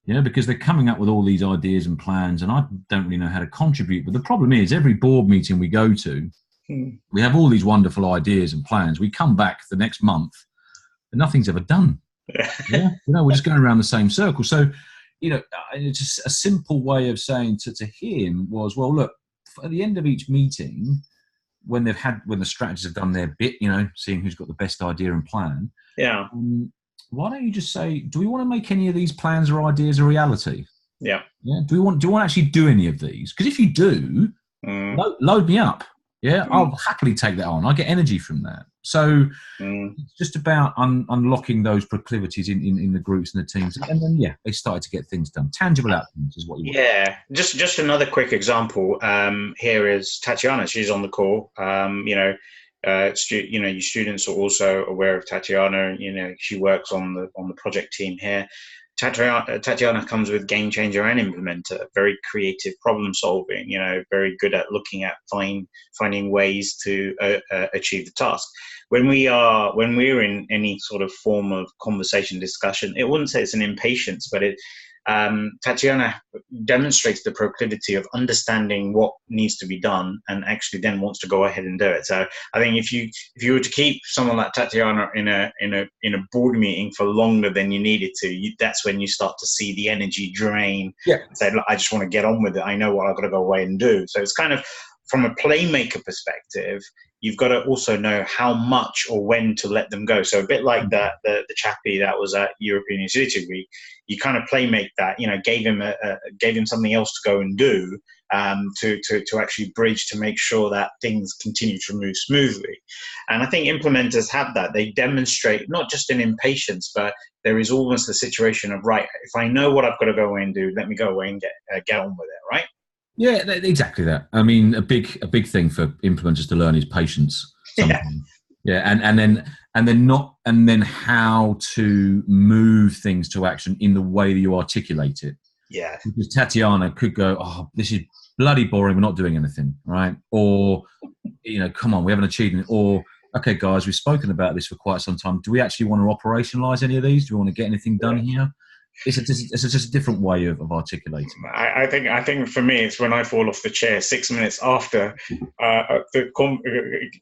Because they're coming up with all these ideas and plans, and I don't really know how to contribute. But the problem is, every board meeting we go to, we have all these wonderful ideas and plans. We come back the next month, and nothing's ever done. Yeah, we're just going around the same circle. So, it's just a simple way of saying to him was, well, look, at the end of each meeting, when the strategists have done their bit, seeing who's got the best idea and plan. Yeah. Why don't you just say, do we want to make any of these plans or ideas a reality? Yeah. Yeah. Do we want to actually do any of these? Because if you do, load me up. Yeah. I'll happily take that on. I get energy from that. So it's just about unlocking those proclivities in the groups and the teams. And then, they started to get things done. Tangible outcomes is what you want. Yeah. Just another quick example. Here is Tatiana. She's on the call. Your students are also aware of Tatiana. She works on the project team here. Tatiana comes with game changer and implementer, very creative problem solving. Very good at looking at finding ways to achieve the task. When we're in any sort of form of conversation discussion, it wouldn't say it's an impatience, but Tatiana demonstrates the proclivity of understanding what needs to be done and actually then wants to go ahead and do it. So I think if you were to keep someone like Tatiana in a board meeting for longer than you needed to, that's when you start to see the energy drain. Yeah. Say, look, I just want to get on with it. I know what I've got to go away and do. So it's kind of, from a playmaker perspective, you've got to also know how much or when to let them go. So a bit like the chappie that was at European Utility Week, you kind of playmake that, gave him something else to go and do, to actually bridge to make sure that things continue to move smoothly. And I think implementers have that. They demonstrate not just an impatience, but there is almost the situation of, right, if I know what I've got to go away and do, let me go away and get on with it, right? Yeah, exactly that. I mean, a big thing for implementers to learn is patience. Yeah. Yeah, and then and then how to move things to action in the way that you articulate it. Yeah. Because Tatiana could go, oh, this is bloody boring, we're not doing anything, right? Or, come on, we haven't achieved it. Or, okay, guys, we've spoken about this for quite some time. Do we actually want to operationalize any of these? Do we want to get anything done here? It's just a different way of articulating. I think for me, it's when I fall off the chair 6 minutes after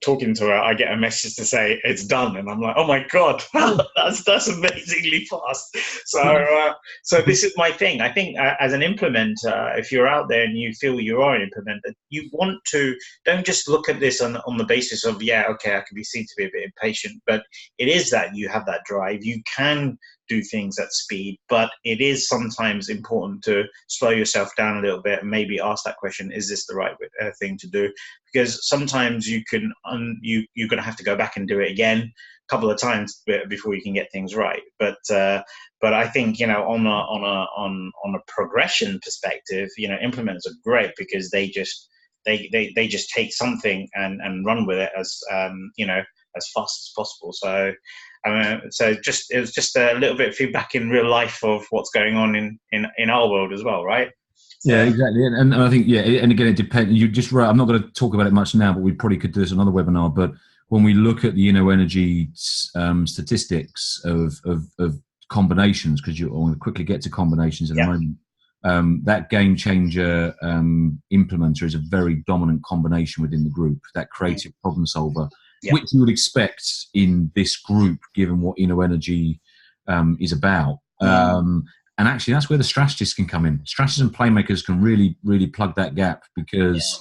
talking to her, I get a message to say it's done, and I'm like, oh my god, that's amazingly fast. So this is my thing. I think as an implementer, if you're out there and you feel you are an implementer, you want to don't just look at this on the basis of I can be seen to be a bit impatient, but it is that you have that drive. You can do things at speed, but it is sometimes important to slow yourself down a little bit and maybe ask that question: is this the right thing to do? Because sometimes you're going to have to go back and do it again a couple of times before you can get things right. But I think on a progression perspective, implementers are great because they just take something and run with it as as fast as possible. So it was just a little bit of feedback in real life of what's going on in our world as well, right? So, yeah, exactly. And I think, and again, it depends. You just I'm not going to talk about it much now, but we probably could do this another webinar. But when we look at the energy statistics of combinations, because I want to quickly get to combinations in a moment, that game changer implementer is a very dominant combination within the group, that creative problem solver. Yeah. Which you would expect in this group, given what energy is about. And actually, that's where the strategists can come in. Strategists and playmakers can really, really plug that gap because,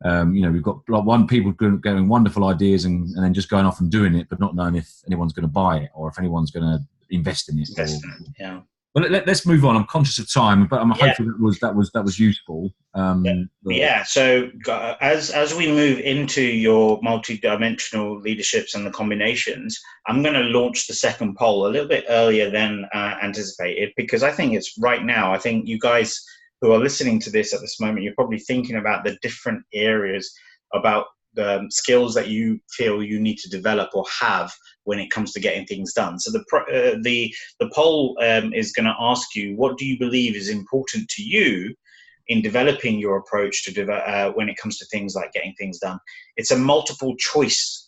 we've got one people getting wonderful ideas and then just going off and doing it, but not knowing if anyone's going to buy it or if anyone's going to invest in it. Yeah. But let's move on. I'm conscious of time, but I'm hoping that was useful. So as we move into your multi-dimensional leaderships and the combinations, I'm going to launch the second poll a little bit earlier than anticipated, because I think it's right now. I think you guys who are listening to this at this moment, you're probably thinking about the different areas about the skills that you feel you need to develop or have when it comes to getting things done. So the poll is going to ask you, what do you believe is important to you in developing your approach to when it comes to things like getting things done? It's a multiple choice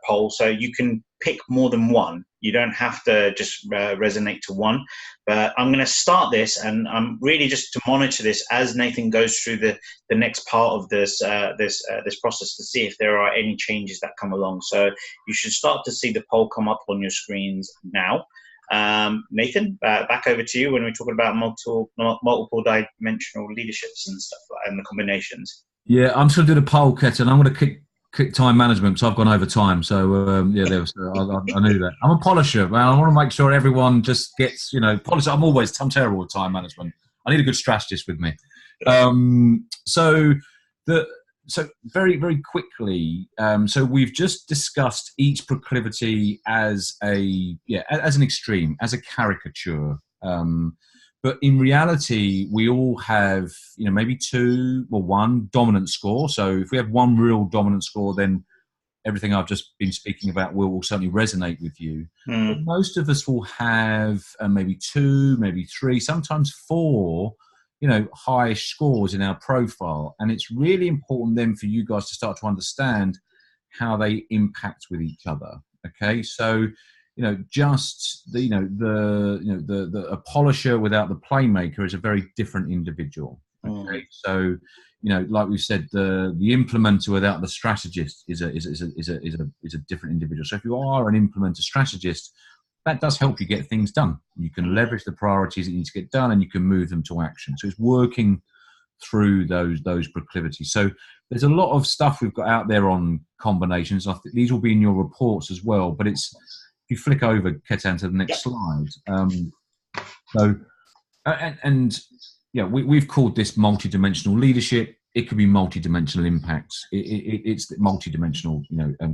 poll, so you can pick more than one. You don't have to just resonate to one. But I'm going to start this, and I'm really just to monitor this as Nathan goes through the next part of this process to see if there are any changes that come along. So you should start to see the poll come up on your screens now. Nathan, back over to you when we're talking about multiple dimensional leaderships and stuff and the combinations. Yeah, I'm just going to do the poll, Ket, and I'm going to kick time management because I've gone over time. So I knew that. I'm a polisher, man. I want to make sure everyone just gets polished. I'm terrible with time management. I need a good strategist with me. So very, very quickly, so we've just discussed each proclivity as as an extreme, as a caricature. But in reality, we all have, maybe one dominant score. So if we have one real dominant score, then everything I've just been speaking about will certainly resonate with you. But most of us will have maybe two, maybe three, sometimes four, high scores in our profile. And it's really important then for you guys to start to understand how they impact with each other. Okay. So, just a polisher without the playmaker is a very different individual. Okay. So, like we said, the implementer without the strategist is a different individual. So if you are an implementer strategist, that does help you get things done. You can leverage the priorities that you need to get done, and you can move them to action. So it's working through those proclivities. So there's a lot of stuff we've got out there on combinations. I think these will be in your reports as well. But if you flick over, Ketan, to the next slide. We've called this multidimensional leadership. It could be multidimensional impacts. It's multidimensional,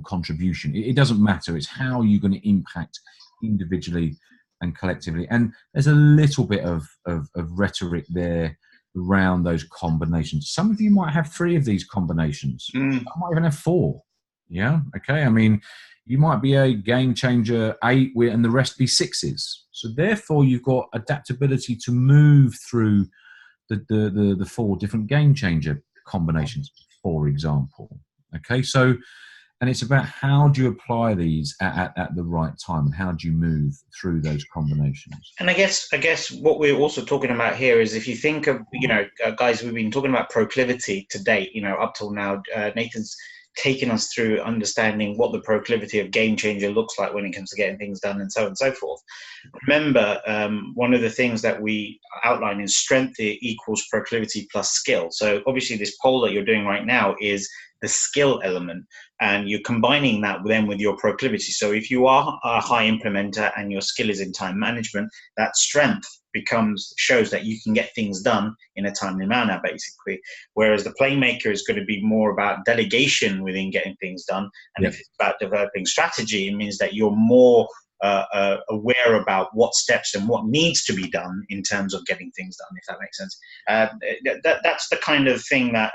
contribution. It doesn't matter. It's how you're going to impact individually and collectively. And there's a little bit of rhetoric there around those combinations. Some of you might have 3 of these combinations. I might even have 4. Yeah. Okay. I mean, you might be a game changer 8 and the rest be 6s. So therefore, you've got adaptability to move through the 4 different game changer combinations, for example. Okay. So, and it's about how do you apply these at the right time, and how do you move through those combinations. And I guess what we're also talking about here is, if you think of, guys, we've been talking about proclivity to date, up till now. Nathan's taken us through understanding what the proclivity of game changer looks like when it comes to getting things done, and so on and so forth. Remember, one of the things that we outline is strength equals proclivity plus skill. So obviously this poll that you're doing right now is the skill element, and you're combining that then with your proclivity. So if you are a high implementer and your skill is in time management, that strength shows that you can get things done in a timely manner, basically. Whereas the playmaker is going to be more about delegation within getting things done. And if it's about developing strategy, it means that you're more aware about what steps and what needs to be done in terms of getting things done, if that makes sense. That's the kind of thing that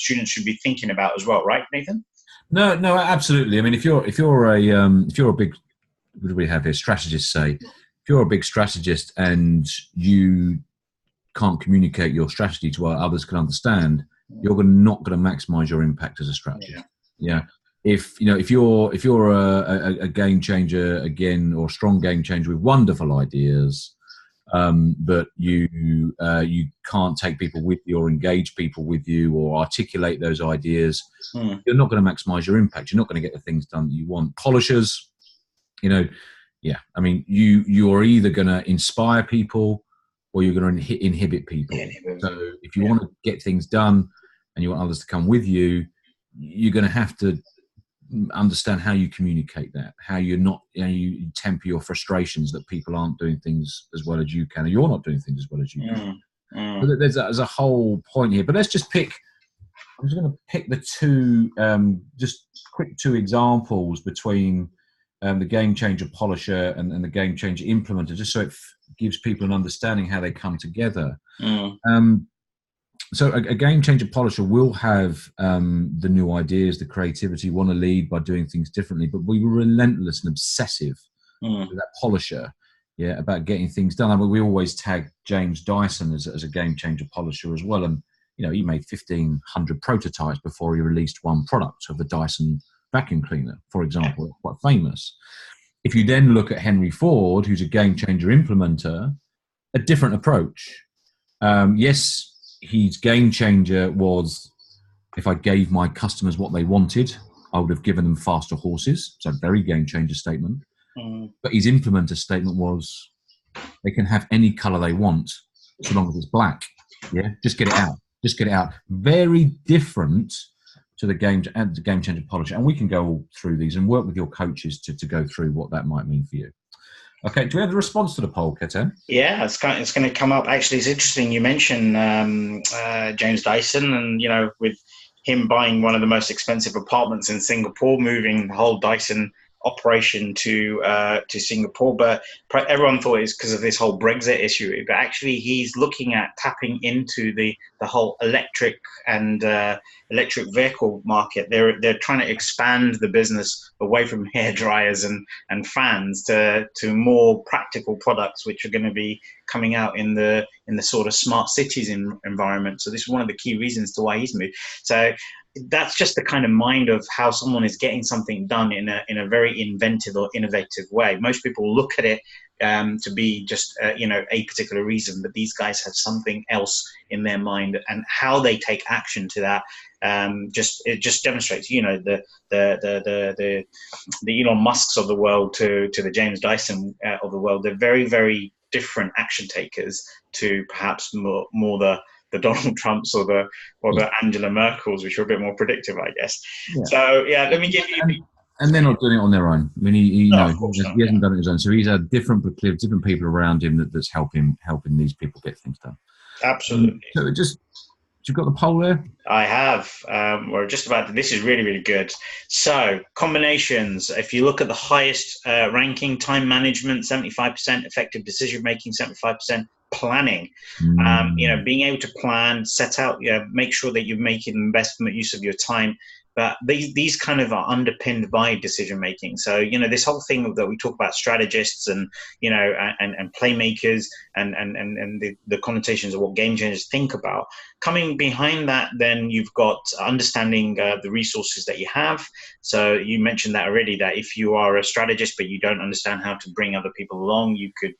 students should be thinking about as well, right, Nathan? No, absolutely. I mean, if you're a big, what do we have here? Strategists say, if you're a big strategist and you can't communicate your strategy to where others can understand, you're not going to maximize your impact as a strategist. Yeah. If you're a game changer again, or a strong game changer with wonderful ideas, but you can't take people with you or engage people with you or articulate those ideas, you're not going to maximize your impact. You're not going to get the things done that you want. Polishers, I mean, you are either going to inspire people or you're going to inhibit people. So if you want to get things done and you want others to come with you, you're going to have to understand how you communicate that, how you temper your frustrations that people aren't doing things as well as you can, or you're not doing things as well as you can. So there's a whole point here. But let's just pick. I'm just going to pick the two, just quick 2 examples between the game changer polisher and the game changer implementer, just so it gives people an understanding how they come together. So a game changer polisher will have the new ideas, the creativity, want to lead by doing things differently, but we were relentless and obsessive with that polisher, about getting things done. I mean, we always tag James Dyson as a game changer polisher as well, and he made 1,500 prototypes before he released one product of the Dyson vacuum cleaner, for example. It's quite famous. If you then look at Henry Ford, who's a game changer implementer, a different approach. Yes, his game changer was, if I gave my customers what they wanted, I would have given them faster horses. So very game changer statement. But his implementer statement was, they can have any color they want so long as it's black. Yeah, just get it out. Just get it out. Very different to the game changer polisher. And we can go all through these and work with your coaches to go through what that might mean for you. Okay, do we have the response to the poll, Ketan? Yeah, it's going to come up. Actually, it's interesting you mentioned James Dyson, and with him buying one of the most expensive apartments in Singapore, moving the whole Dyson operation to Singapore, but everyone thought it's because of this whole Brexit issue. But actually, he's looking at tapping into the whole electric and electric vehicle market. They're trying to expand the business away from hair dryers and fans to more practical products, which are going to be coming out in the sort of smart cities environment. So this is one of the key reasons to why he's moved. So that's just the kind of mind of how someone is getting something done in a very inventive or innovative way. Most people look at it to be just a particular reason, but these guys have something else in their mind, and how they take action to that it just demonstrates the Elon Musks of the world to the James Dyson of the world. They're very, very different action takers to perhaps more the Donald Trumps or the Angela Merkels, which are a bit more predictive, I guess. Yeah. So let me give you. And they're not doing it on their own. I mean, he hasn't done it on his own. So he's had different people around him that's helping these people get things done. Absolutely. You've got the poll there? I have. We're just about to. This is really, really good. So combinations, if you look at the highest ranking, time management, 75%, effective decision making, 75%, planning, being able to plan, set out, make sure that you're making the best use of your time, but these kind of are underpinned by decision making. So, you know, this whole thing that we talk about strategists and, you know, and playmakers and the connotations of what game changers think about. Coming behind that, then you've got understanding the resources that you have. So you mentioned that already, that if you are a strategist but you don't understand how to bring other people along, you could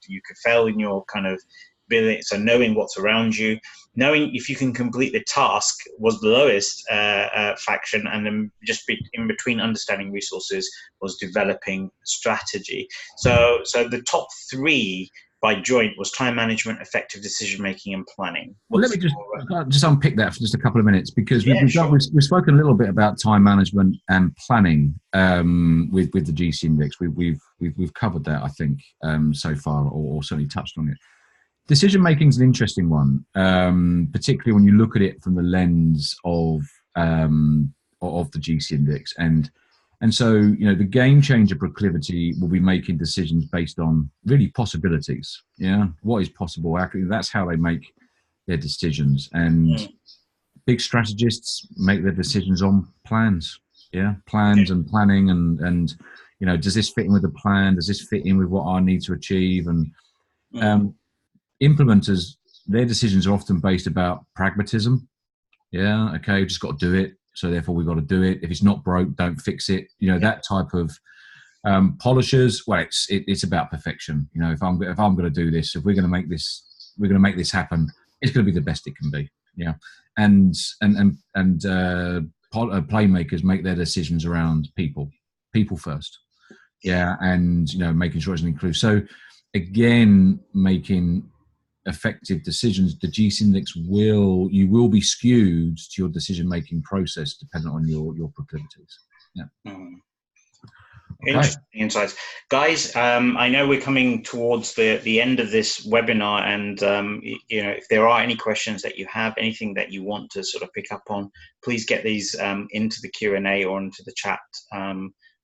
fail in your kind of ability. So knowing what's around you, knowing if you can complete the task was the lowest faction, and then just in between understanding resources was developing strategy. So the top three by joint was time management, effective decision making, and planning. Well, let me just unpick that for just a couple of minutes, because we've spoken a little bit about time management and planning with the GC index. We've covered that, I think, so far, or certainly touched on it. Decision making is an interesting one, particularly when you look at it from the lens of the GC index, and so, you know, the game changer proclivity will be making decisions based on really possibilities. Yeah, what is possible? That's how they make their decisions. And big strategists make their decisions on plans. Yeah, plans and planning, and you know, does this fit in with the plan? Does this fit in with what I need to achieve? And implementers, their decisions are often based about pragmatism. Yeah, okay, we've just got to do it, so therefore we've got to do it. If it's not broke, don't fix it. You know, that type of polishers. Well, it's about perfection. You know, if I'm going to do this, if we're going to make this happen, it's going to be the best it can be. Yeah, and playmakers make their decisions around people first. Yeah, and, you know, making sure it's inclusive. So again, making effective decisions, the GC index will be skewed to your decision making process dependent on your proclivities. Yeah. Okay. Interesting insights, guys. I know we're coming towards the end of this webinar, and you know, if there are any questions that you have, anything that you want to sort of pick up on, please get these into the Q&A or into the chat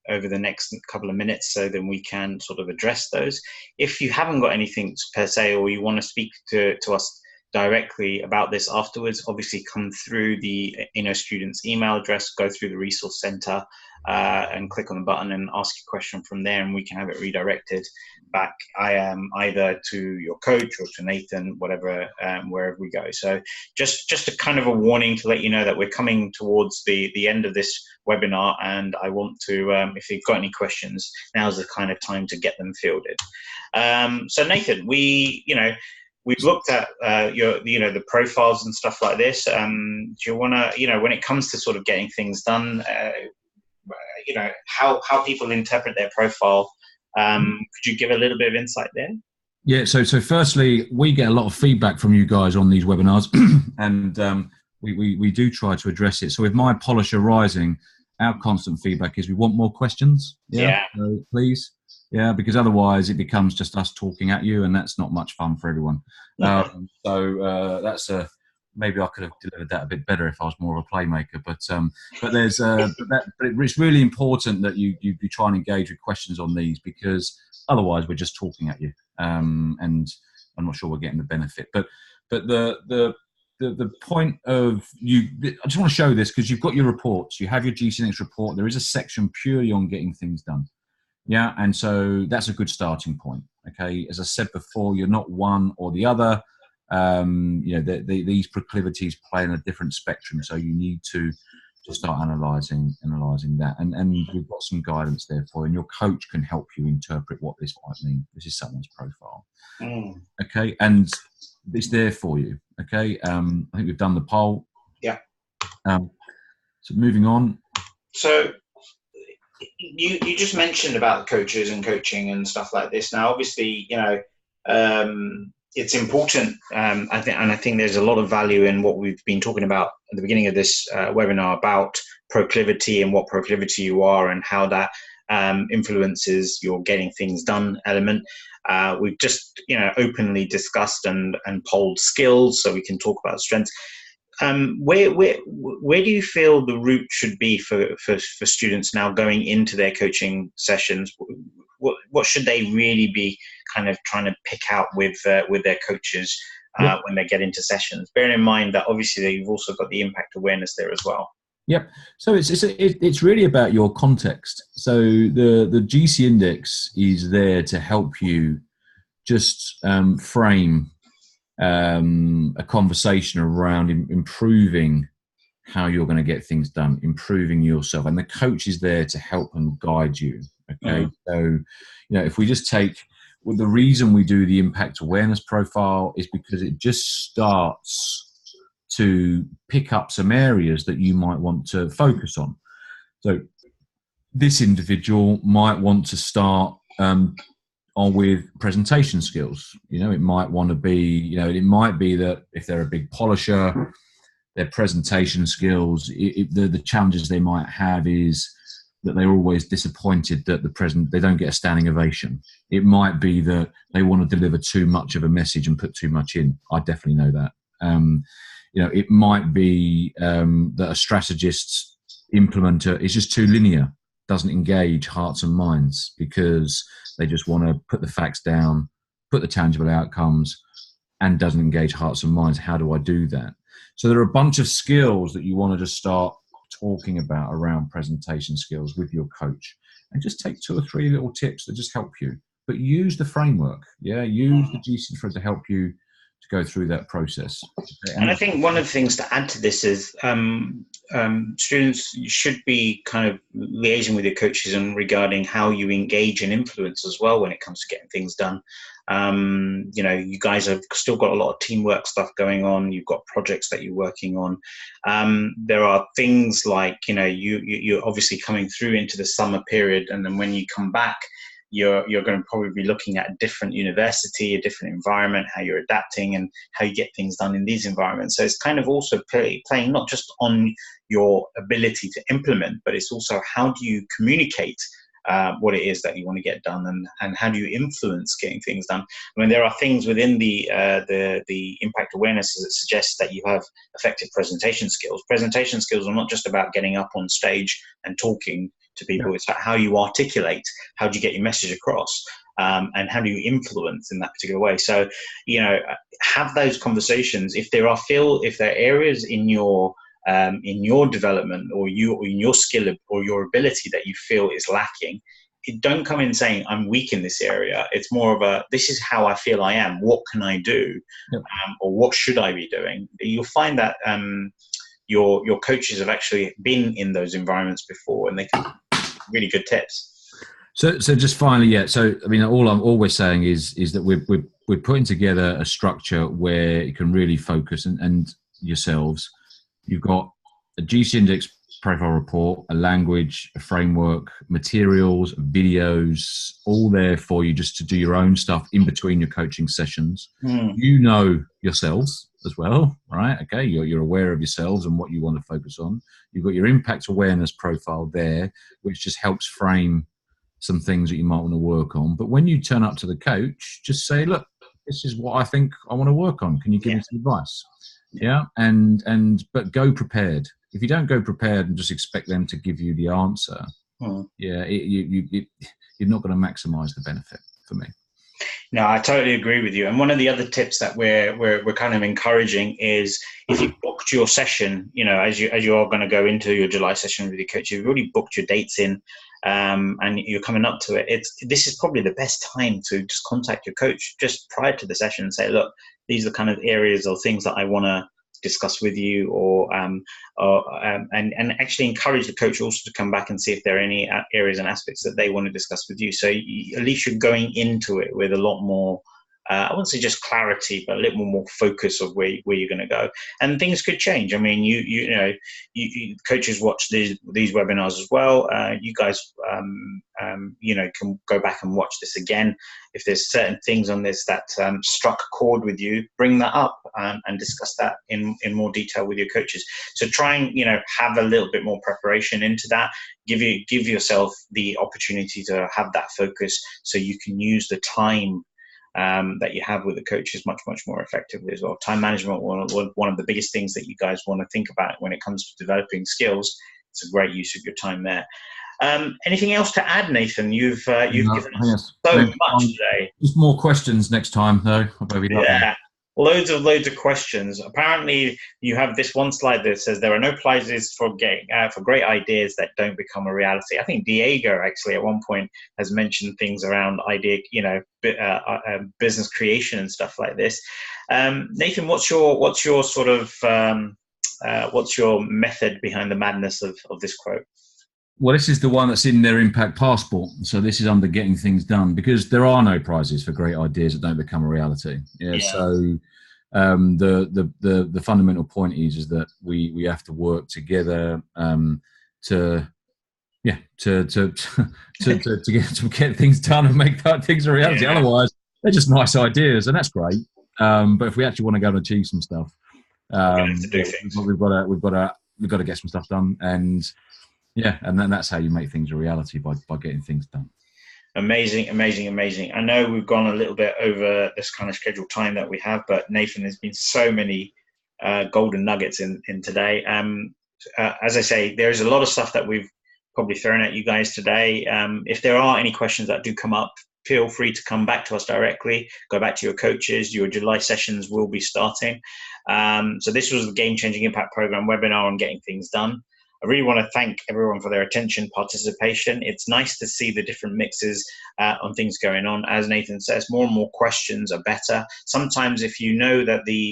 over the next couple of minutes, so then we can sort of address those. If you haven't got anything per se, or you want to speak to us directly about this afterwards, obviously come through the student's email address, go through the resource center, and click on the button and ask a question from there, and we can have it redirected back either to your coach or to Nathan, whatever, wherever we go. So just a kind of a warning to let you know that we're coming towards the end of this webinar, and I want to, if you've got any questions, now's the kind of time to get them fielded. So Nathan, we've looked at the profiles and stuff like this. Do you want to, when it comes to sort of getting things done, how people interpret their profile, could you give a little bit of insight there? Yeah, so firstly, we get a lot of feedback from you guys on these webinars, and we do try to address it. So with My Polisher Rising, our constant feedback is we want more questions. Yeah. So please. Yeah, because otherwise it becomes just us talking at you, and that's not much fun for everyone. So that's maybe I could have delivered that a bit better if I was more of a playmaker. But it's really important that you try and engage with questions on these, because otherwise we're just talking at you, and I'm not sure we're getting the benefit. But the point of you, I just want to show this because you've got your reports. You have your GCNX report. There is a section purely on getting things done. Yeah, and so that's a good starting point. Okay, as I said before, you're not one or the other. These proclivities play in a different spectrum, so you need to start analysing that. And we've got some guidance there for you, and your coach can help you interpret what this might mean. This is someone's profile. Okay, and it's there for you. Okay, I think we've done the poll. Yeah. So moving on. So you just mentioned about coaches and coaching and stuff like this. Now, obviously, it's important, I think there's a lot of value in what we've been talking about at the beginning of this webinar about proclivity and what proclivity you are and how that influences your getting things done element. We've just openly discussed and polled skills, so we can talk about strengths. Where do you feel the route should be for students now going into their coaching sessions? What should they really be kind of trying to pick out with their coaches when they get into sessions? Bearing in mind that obviously you've also got the impact awareness there as well. Yep. So it's really about your context. So the GC index is there to help you just frame a conversation around improving how you're going to get things done, improving yourself, and the coach is there to help and guide you. Okay. So, if we just take, well, the reason we do the impact awareness profile is because it just starts to pick up some areas that you might want to focus on. So this individual might want to start on with presentation skills. It might want to be, it might be that if they're a big polisher, their presentation skills, the challenges they might have is that they're always disappointed that they don't get a standing ovation. It might be that they want to deliver too much of a message and put too much in. I definitely know that. It might be that a strategist implementer is just too linear, doesn't engage hearts and minds because they just want to put the facts down, put the tangible outcomes, and doesn't engage hearts and minds. How do I do that? So there are a bunch of skills that you want to just start talking about around presentation skills with your coach, and just take 2 or 3 little tips that just help you. But use the framework. Use the GC to help you to go through that process. And I think one of the things to add to this is students should be kind of liaising with your coaches and regarding how you engage and influence as well when it comes to getting things done. You guys have still got a lot of teamwork stuff going on. You've got projects that you're working on. There are things like, you're obviously coming through into the summer period, and then when you come back, you're going to probably be looking at a different university, a different environment, how you're adapting and how you get things done in these environments. So it's kind of also playing not just on your ability to implement, but it's also how do you communicate what it is that you want to get done, and how do you influence getting things done. I mean, there are things within the impact awareness that suggests that you have effective presentation skills. Presentation skills are not just about getting up on stage and talking to people. It's about how you articulate, how do you get your message across, and how do you influence in that particular way. So, have those conversations. If there are areas in your development or in your skill or your ability that you feel is lacking, don't come in saying I'm weak in this area. It's more of a, this is how I feel I am. What can I do? Or what should I be doing? You'll find that your coaches have actually been in those environments before, and they can really good tips. So just finally, so I mean, all I'm always saying is that we're putting together a structure where you can really focus and yourselves. You've got a GC Index profile report, a language, a framework, materials, videos, all there for you just to do your own stuff in between your coaching sessions. You know yourselves as well, right? Okay, you're aware of yourselves and what you want to focus on. You've got your impact awareness profile there, which just helps frame some things that you might want to work on. But when you turn up to the coach, just say, look, this is what I think I want to work on. Can you give me some advice? But go prepared. If you don't go prepared and just expect them to give you the answer, you're not going to maximize the benefit for me. No, I totally agree with you. And one of the other tips that we're kind of encouraging is, if you booked your session, as you are going to go into your July session with your coach, you've already booked your dates in, and you're coming up to it. This is probably the best time to just contact your coach just prior to the session and say, look, these are the kind of areas or things that I want to discuss with you, and actually encourage the coach also to come back and see if there are any areas and aspects that they want to discuss with you. So at least you're going into it with a lot more, I wouldn't say just clarity, but a little more focus of where you're going to go. And things could change. I mean, you coaches watch these webinars as well. You guys, can go back and watch this again. If there's certain things on this that struck a chord with you, bring that up and discuss that in more detail with your coaches. So try and have a little bit more preparation into that. Give yourself the opportunity to have that focus, so you can use the time that you have with the coaches much more effectively as well. Time management, one of the biggest things that you guys want to think about when it comes to developing skills. It's a great use of your time there. Anything else to add, Nathan? You've given us so much today. Just more questions next time, though. loads of questions. Apparently, you have this one slide that says there are no prizes for great ideas that don't become a reality. I think Diego actually at one point has mentioned things around idea, business creation and stuff like this. Nathan, what's your sort of what's your method behind the madness of this quote? Well, this is the one that's in their impact passport. So this is under getting things done, because there are no prizes for great ideas that don't become a reality. Yeah. So the fundamental point is that we have to work together to get things done and make things a reality. Yeah. Otherwise, they're just nice ideas, and that's great. But if we actually want to go and achieve some stuff, we've got to get some stuff done, and then that's how you make things a reality, by getting things done. Amazing. I know we've gone a little bit over this kind of scheduled time that we have, but Nathan, there's been so many golden nuggets in today. As I say, there's a lot of stuff that we've probably thrown at you guys today. If there are any questions that do come up, feel free to come back to us directly. Go back to your coaches. Your July sessions will be starting. So this was the Game Changing Impact Program webinar on getting things done. I really want to thank everyone for their attention, participation. It's nice to see the different mixes on things going on. As Nathan says, more and more questions are better. Sometimes if you know that we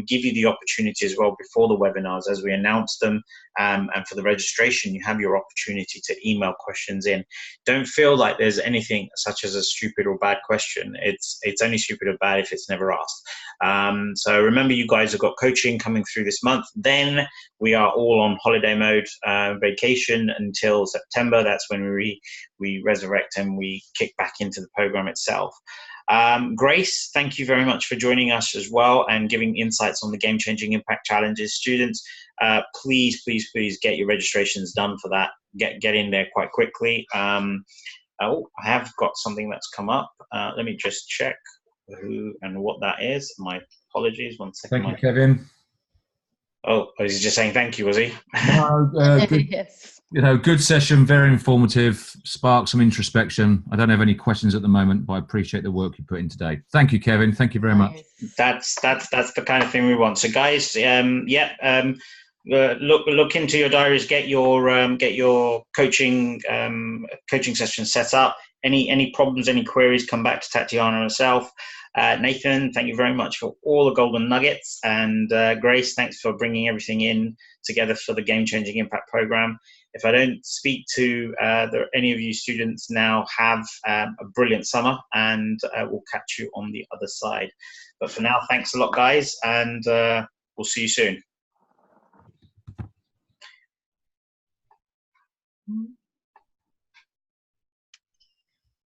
give you the opportunity as well before the webinars as we announce them, and for the registration, you have your opportunity to email questions in. Don't feel like there's anything such as a stupid or bad question. It's only stupid or bad if it's never asked. So remember, you guys have got coaching coming through this month. Then we are all on holiday mode, vacation until September. That's when we resurrect and we kick back into the program itself. Grace, thank you very much for joining us as well and giving insights on the Game Changing Impact Challenges. Students, please get your registrations done for that. Get in there quite quickly. I have got something that's come up. Let me just check who and what that is. My apologies. 1 second. Thank you, Kevin. Oh, was he just saying thank you, was he? No, good, yes. Good session, very informative, sparked some introspection. I don't have any questions at the moment, but I appreciate the work you put in today. Thank you, Kevin. Thank you very much. That's the kind of thing we want. So guys, look into your diaries, get your coaching session set up. Any problems, any queries, come back to Tatiana and herself. Nathan, thank you very much for all the golden nuggets, and Grace, thanks for bringing everything in together for the Game Changing Impact Program. If I don't speak to any of you students now, have a brilliant summer, and we'll catch you on the other side. But for now, thanks a lot, guys, and we'll see you soon.